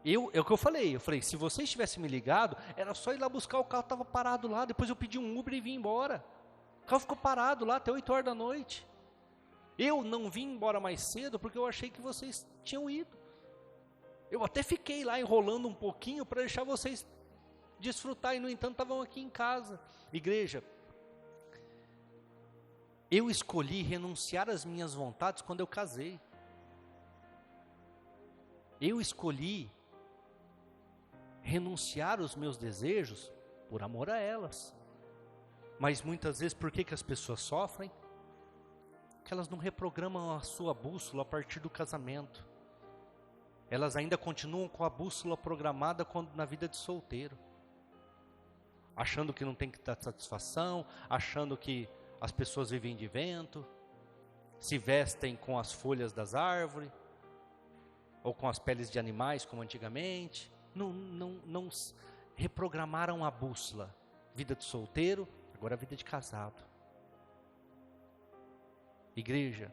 É o que eu falei, se vocês tivessem me ligado, era só ir lá buscar, o carro estava parado lá, depois eu pedi um Uber e vim embora. O carro ficou parado lá até 8 horas da noite. Eu não vim embora mais cedo porque eu achei que vocês tinham ido. Eu até fiquei lá enrolando um pouquinho para deixar vocês desfrutar, e no entanto estavam aqui em casa. Igreja, eu escolhi renunciar às minhas vontades quando eu casei. Eu escolhi renunciar aos meus desejos por amor a elas. Mas muitas vezes, por que as pessoas sofrem? Porque elas não reprogramam a sua bússola a partir do casamento. Elas ainda continuam com a bússola programada na vida de solteiro. Achando que não tem que dar satisfação, achando que as pessoas vivem de vento, se vestem com as folhas das árvores, ou com as peles de animais, como antigamente. Não reprogramaram a bússola. Vida de solteiro, agora vida de casado. Igreja,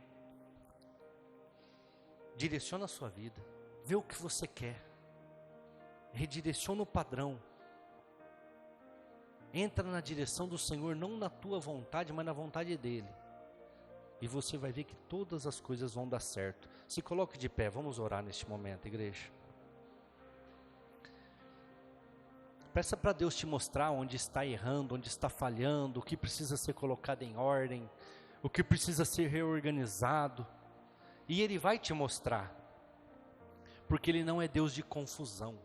direciona a sua vida, vê o que você quer, redireciona o padrão, entra na direção do Senhor, não na tua vontade, mas na vontade dEle, e você vai ver que todas as coisas vão dar certo. Se coloque de pé, vamos orar neste momento, igreja. Peça para Deus te mostrar onde está errando, onde está falhando, o que precisa ser colocado em ordem, o que precisa ser reorganizado, e Ele vai te mostrar, porque Ele não é Deus de confusão,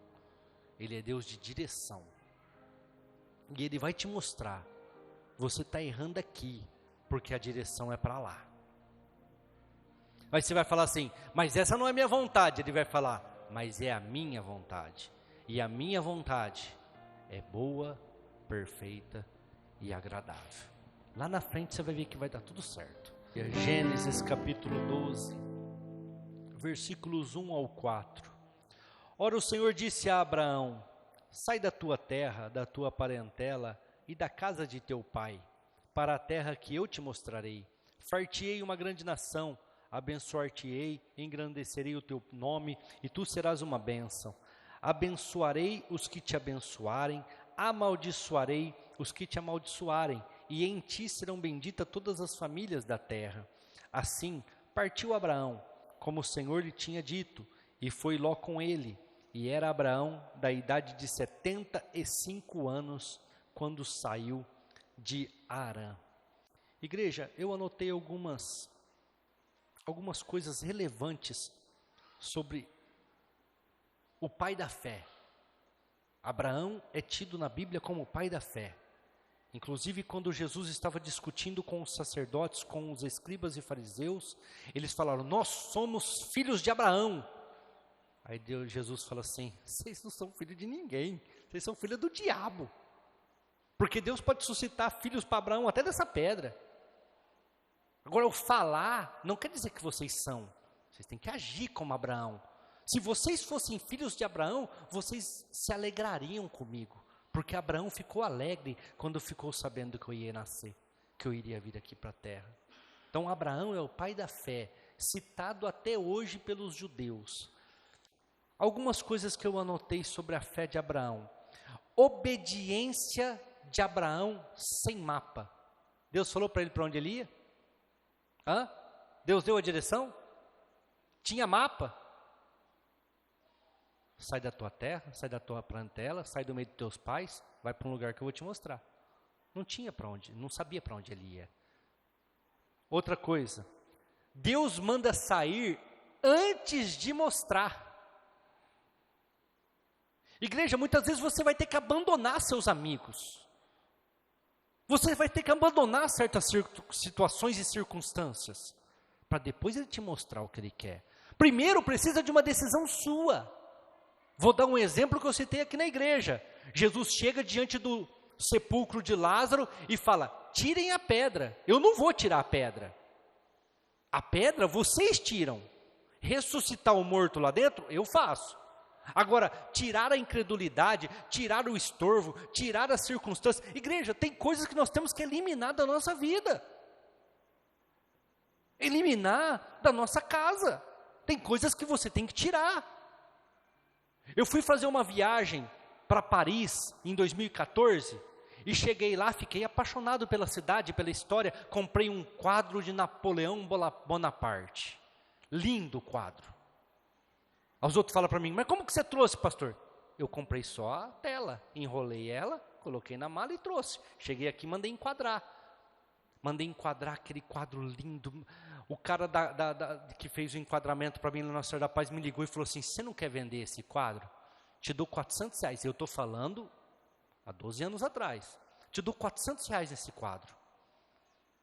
Ele é Deus de direção, e Ele vai te mostrar, você está errando aqui, porque a direção é para lá. Aí você vai falar assim, mas essa não é minha vontade. Ele vai falar, mas é a minha vontade, e a minha vontade é boa, perfeita e agradável. Lá na frente você vai ver que vai dar tudo certo. Gênesis capítulo 12, versículos 1 ao 4. Ora, o Senhor disse a Abraão, sai da tua terra, da tua parentela e da casa de teu pai, para a terra que eu te mostrarei. Far-te-ei uma grande nação, abençoar-te-ei, engrandecerei o teu nome, e tu serás uma bênção. Abençoarei os que te abençoarem, amaldiçoarei os que te amaldiçoarem, e em ti serão benditas todas as famílias da terra. Assim partiu Abraão, como o Senhor lhe tinha dito, e foi Ló com ele. E era Abraão da idade de 75 anos, quando saiu de Harã. Igreja, eu anotei algumas coisas relevantes sobre o pai da fé. Abraão é tido na Bíblia como o pai da fé. Inclusive, quando Jesus estava discutindo com os sacerdotes, com os escribas e fariseus, eles falaram, nós somos filhos de Abraão. Aí Jesus fala assim, vocês não são filhos de ninguém, vocês são filhos do diabo. Porque Deus pode suscitar filhos para Abraão até dessa pedra. Agora, o falar não quer dizer que vocês são, vocês têm que agir como Abraão. Se vocês fossem filhos de Abraão, vocês se alegrariam comigo. Porque Abraão ficou alegre quando ficou sabendo que eu ia nascer, que eu iria vir aqui para a terra. Então Abraão é o pai da fé, citado até hoje pelos judeus. Algumas coisas que eu anotei sobre a fé de Abraão. Obediência de Abraão sem mapa. Deus falou para ele para onde ele ia? Deus deu a direção? Tinha mapa? Sai da tua terra, sai da tua parentela, sai do meio dos teus pais, vai para um lugar que eu vou te mostrar. Não tinha para onde, não sabia para onde ele ia. Outra coisa, Deus manda sair antes de mostrar. Igreja, muitas vezes você vai ter que abandonar seus amigos. Você vai ter que abandonar certas situações e circunstâncias, para depois Ele te mostrar o que Ele quer. Primeiro precisa de uma decisão sua. Vou dar um exemplo que eu citei aqui na igreja. Jesus chega diante do sepulcro de Lázaro e fala, tirem a pedra. Eu não vou tirar a pedra. A pedra vocês tiram. Ressuscitar o morto lá dentro, eu faço. Agora, tirar a incredulidade, tirar o estorvo, tirar as circunstâncias. Igreja, tem coisas que nós temos que eliminar da nossa vida. Eliminar da nossa casa. Tem coisas que você tem que tirar. Eu fui fazer uma viagem para Paris em 2014 e cheguei lá, fiquei apaixonado pela cidade, pela história. Comprei um quadro de Napoleão Bonaparte. Lindo o quadro. Os outros falam para mim, mas como que você trouxe, pastor? Eu comprei só a tela, enrolei ela, coloquei na mala e trouxe. Cheguei aqui e mandei enquadrar. Mandei enquadrar aquele quadro lindo. O cara que fez o enquadramento para mim na Nossa Senhora da Paz me ligou e falou assim, você não quer vender esse quadro? Te dou R$400. Eu estou falando há 12 anos atrás. Te dou R$ 400 nesse quadro.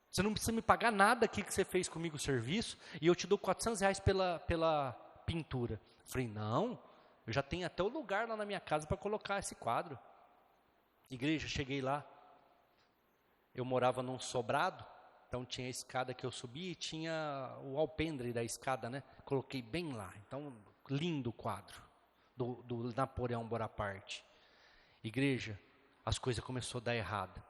Você não precisa me pagar nada aqui que você fez comigo o serviço, e eu te dou R$ 400 pela pintura. Eu falei, não, eu já tenho até o lugar lá na minha casa para colocar esse quadro. Igreja, cheguei lá, eu morava num sobrado, então tinha a escada que eu subi e tinha o alpendre da escada, né? Coloquei bem lá, então lindo o quadro do Napoleão Bonaparte. Igreja, as coisas começaram a dar errado.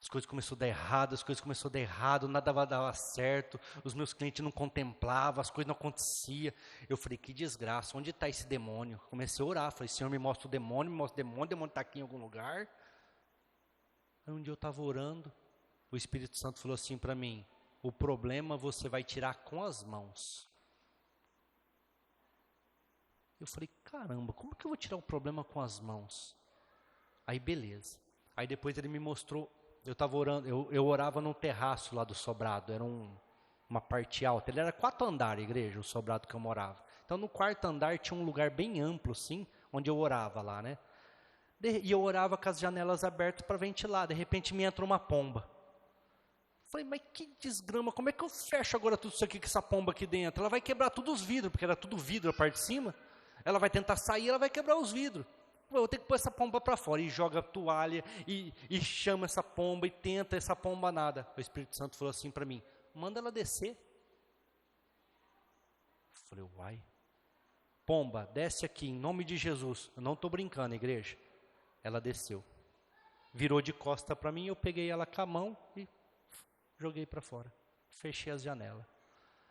As coisas começaram a dar errado, nada dava certo, os meus clientes não contemplavam, as coisas não aconteciam. Eu falei, que desgraça, onde está esse demônio? Comecei a orar, falei, Senhor, me mostra o demônio, o demônio está aqui em algum lugar. Aí um dia eu estava orando, o Espírito Santo falou assim para mim, o problema você vai tirar com as mãos. Eu falei, caramba, como que eu vou tirar o problema com as mãos? Aí beleza, aí depois ele me mostrou. Eu estava orando, eu orava num terraço lá do sobrado, era uma parte alta, ele era 4 andares, igreja, o sobrado que eu morava. Então no 4º andar tinha um lugar bem amplo, assim, onde eu orava lá, né? E eu orava com as janelas abertas para ventilar, de repente me entra uma pomba. Falei, mas que desgrama, como é que eu fecho agora tudo isso aqui com essa pomba aqui dentro? Ela vai quebrar todos os vidros, porque era tudo vidro a parte de cima. Ela vai tentar sair, ela vai quebrar os vidros. Eu vou ter que pôr essa pomba para fora, e joga a toalha, e chama essa pomba, e tenta essa pomba nada. O Espírito Santo falou assim para mim, manda ela descer. Eu falei, uai. Pomba, desce aqui, em nome de Jesus. Eu não estou brincando, igreja. Ela desceu. Virou de costa para mim, eu peguei ela com a mão e joguei para fora. Fechei as janelas.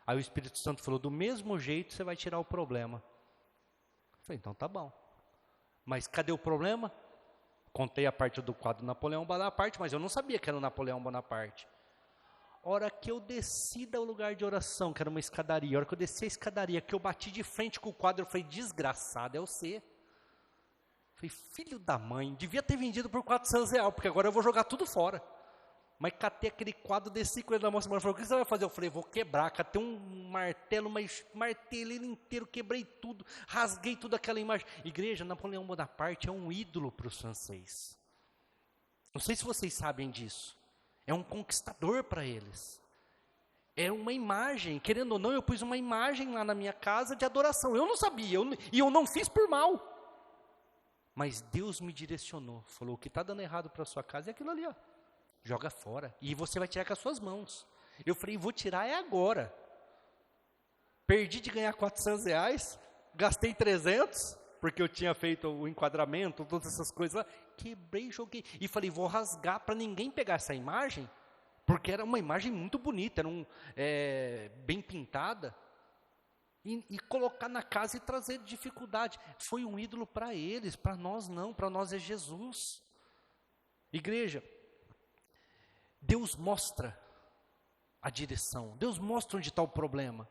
Aí o Espírito Santo falou, do mesmo jeito você vai tirar o problema. Eu falei, então tá bom. Mas cadê o problema? Contei a parte do quadro Napoleão Bonaparte, mas eu não sabia que era o Napoleão Bonaparte. A hora que eu desci do lugar de oração, que era uma escadaria, a hora que eu desci a escadaria, que eu bati de frente com o quadro, eu falei, desgraçado, é você. Falei, filho da mãe, devia ter vendido por R$ 400, porque agora eu vou jogar tudo fora. Mas catei aquele quadro, desci com ele na mão, falou, o que você vai fazer? Eu falei, vou quebrar, catei um martelo, mas martelei ele inteiro, quebrei tudo, rasguei tudo aquela imagem. Igreja, Napoleão Bonaparte é um ídolo para os franceses. Não sei se vocês sabem disso. É um conquistador para eles. É uma imagem, querendo ou não, eu pus uma imagem lá na minha casa de adoração. Eu não sabia, e eu não fiz por mal. Mas Deus me direcionou, falou, o que está dando errado para a sua casa é aquilo ali, ó. Joga fora, e você vai tirar com as suas mãos. Eu falei, vou tirar é agora. Perdi de ganhar R$ 400, gastei 300, porque eu tinha feito o enquadramento, todas essas coisas lá, quebrei, joguei, e falei, vou rasgar para ninguém pegar essa imagem, porque era uma imagem muito bonita, era bem pintada, e colocar na casa e trazer dificuldade. Foi um ídolo para eles, para nós não, para nós é Jesus. Igreja, Deus mostra a direção, Deus mostra onde está o problema.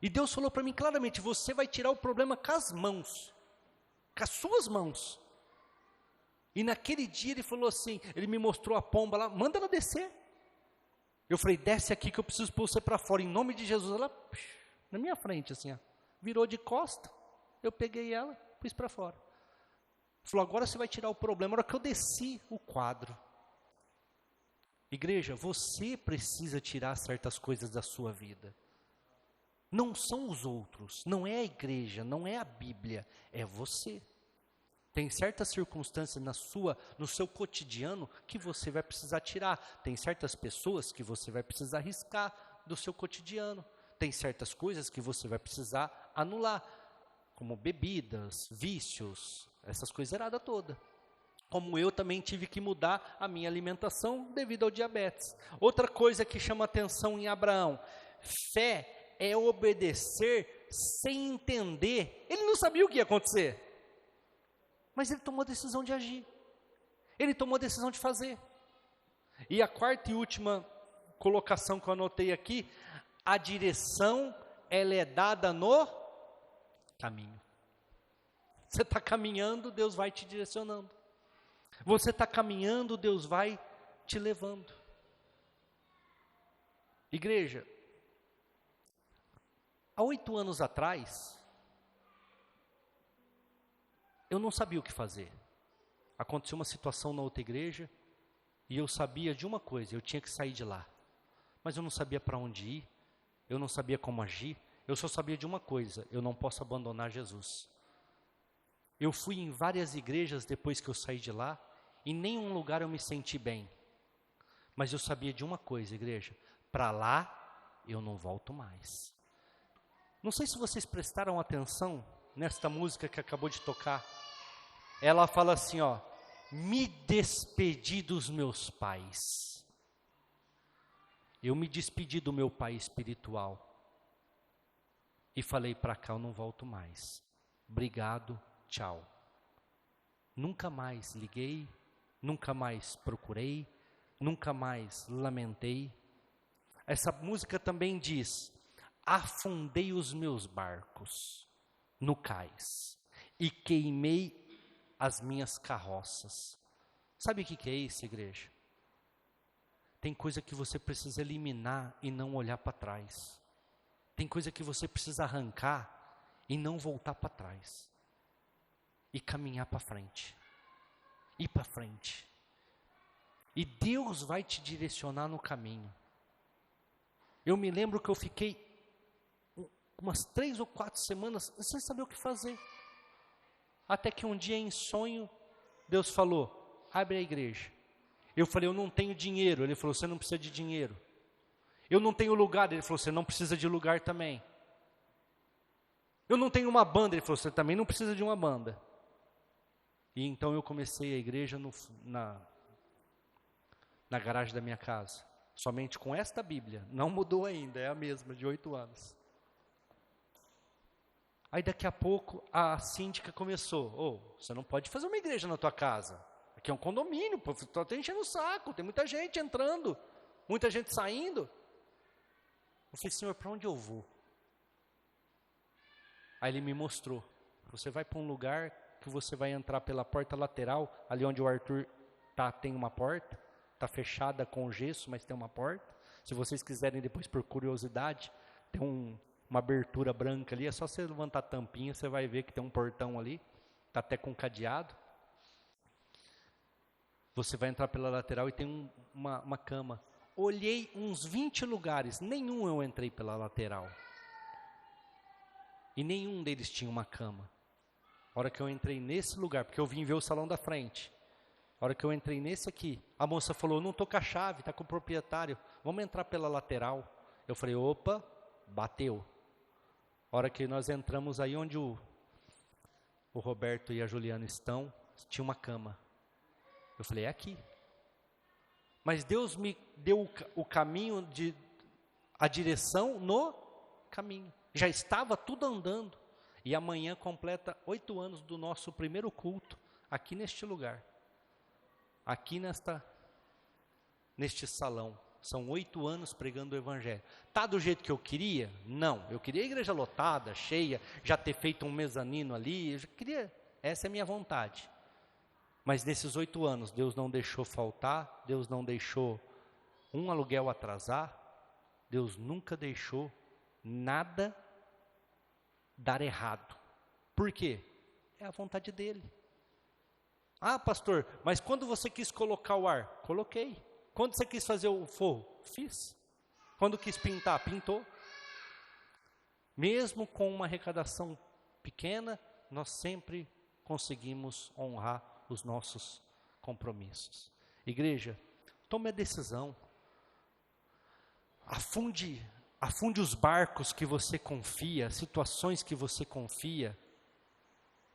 E Deus falou para mim claramente, você vai tirar o problema com as mãos, com as suas mãos. E naquele dia ele falou assim, ele me mostrou a pomba lá, manda ela descer. Eu falei, desce aqui que eu preciso pôr você para fora, em nome de Jesus. Ela, na minha frente assim, ó, virou de costa, eu peguei ela, pus para fora. Falou, agora você vai tirar o problema. Na hora que eu desci o quadro, igreja, você precisa tirar certas coisas da sua vida. Não são os outros, não é a igreja, não é a Bíblia, é você. Tem certas circunstâncias no seu cotidiano que você vai precisar tirar. Tem certas pessoas que você vai precisar riscar do seu cotidiano. Tem certas coisas que você vai precisar anular, como bebidas, vícios, essas coisas erradas todas. Como eu também tive que mudar a minha alimentação devido ao diabetes. Outra coisa que chama atenção em Abraão, fé é obedecer sem entender. Ele não sabia o que ia acontecer, mas ele tomou a decisão de agir. Ele tomou a decisão de fazer. E a quarta e última colocação que eu anotei aqui, a direção, ela é dada no caminho. Você está caminhando, Deus vai te direcionando. Você está caminhando, Deus vai te levando. Igreja, há 8 anos atrás, eu não sabia o que fazer. Aconteceu uma situação na outra igreja, E eu sabia de uma coisa, eu tinha que sair de lá. Mas eu não sabia para onde ir, eu não sabia como agir, eu só sabia de uma coisa, eu não posso abandonar Jesus. Eu fui em várias igrejas depois que eu saí de lá, em nenhum lugar eu me senti bem. Mas eu sabia de uma coisa, igreja, para lá eu não volto mais. Não sei se vocês prestaram atenção nesta música que acabou de tocar. Ela fala assim, ó, me despedi dos meus pais. Eu me despedi do meu pai espiritual. E falei, para cá eu não volto mais. Obrigado, tchau. Nunca mais liguei, nunca mais procurei, nunca mais lamentei. Essa música também diz, afundei os meus barcos no cais e queimei as minhas carroças. Sabe o que é isso, igreja? Tem coisa que você precisa eliminar e não olhar para trás. Tem coisa que você precisa arrancar e não voltar para trás. E caminhar para frente. Ir para frente. E Deus vai te direcionar no caminho. Eu me lembro que eu fiquei umas 3 ou 4 semanas sem saber o que fazer. Até que um dia em sonho, Deus falou, abre a igreja. Eu falei, eu não tenho dinheiro. Ele falou, você não precisa de dinheiro. Eu não tenho lugar. Ele falou, você não precisa de lugar também. Eu não tenho uma banda. Ele falou, você também não precisa de uma banda. E então eu comecei a igreja na garagem da minha casa. Somente com esta Bíblia. Não mudou ainda, é a mesma, de 8 anos. Aí daqui a pouco a síndica começou, você não pode fazer uma igreja na tua casa. Aqui é um condomínio, pô, tá enchendo o saco, tem muita gente entrando, muita gente saindo. Eu falei, Senhor, para onde eu vou? Aí Ele me mostrou, você vai para um lugar que você vai entrar pela porta lateral, ali onde o Arthur tá, tem uma porta, tá fechada com gesso, mas tem uma porta. Se vocês quiserem depois por curiosidade, tem uma abertura branca ali, é só você levantar a tampinha, você vai ver que tem um portão ali, tá até com cadeado. Você vai entrar pela lateral e tem uma cama. Olhei uns 20 lugares, nenhum eu entrei pela lateral. E nenhum deles tinha uma cama. A hora que eu entrei nesse lugar, porque eu vim ver o salão da frente. A hora que eu entrei nesse aqui, a moça falou, não estou com a chave, está com o proprietário, vamos entrar pela lateral. Eu falei, opa, bateu. A hora que nós entramos aí onde o Roberto e a Juliana estão, tinha uma cama. Eu falei, é aqui. Mas Deus me deu o caminho, a direção no caminho. Já estava tudo andando. E amanhã completa 8 anos do nosso primeiro culto, aqui neste lugar. Aqui neste salão. São 8 anos pregando o Evangelho. Está do jeito que eu queria? Não. Eu queria a igreja lotada, cheia, já ter feito um mezanino ali. Eu já queria, essa é a minha vontade. Mas nesses 8 anos, Deus não deixou faltar, Deus não deixou um aluguel atrasar, Deus nunca deixou nada dar errado. Por quê? É a vontade dEle. Ah, pastor, mas quando você quis colocar o ar? Coloquei. Quando você quis fazer o forro? Fiz. Quando quis pintar? Pintou. Mesmo com uma arrecadação pequena, nós sempre conseguimos honrar os nossos compromissos. Igreja, tome a decisão. Afunde os barcos que você confia, situações que você confia.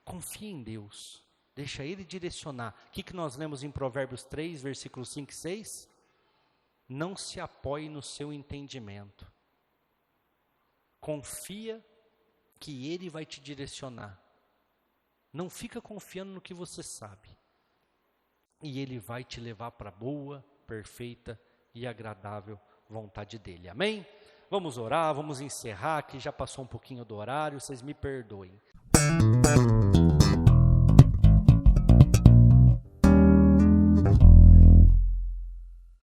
Confie em Deus. Deixa Ele direcionar. O que nós lemos em Provérbios 3, versículos 5 e 6? Não se apoie no seu entendimento. Confia que Ele vai te direcionar. Não fica confiando no que você sabe. E Ele vai te levar para a boa, perfeita e agradável vontade dEle. Amém? Vamos orar, vamos encerrar, que já passou um pouquinho do horário, vocês me perdoem.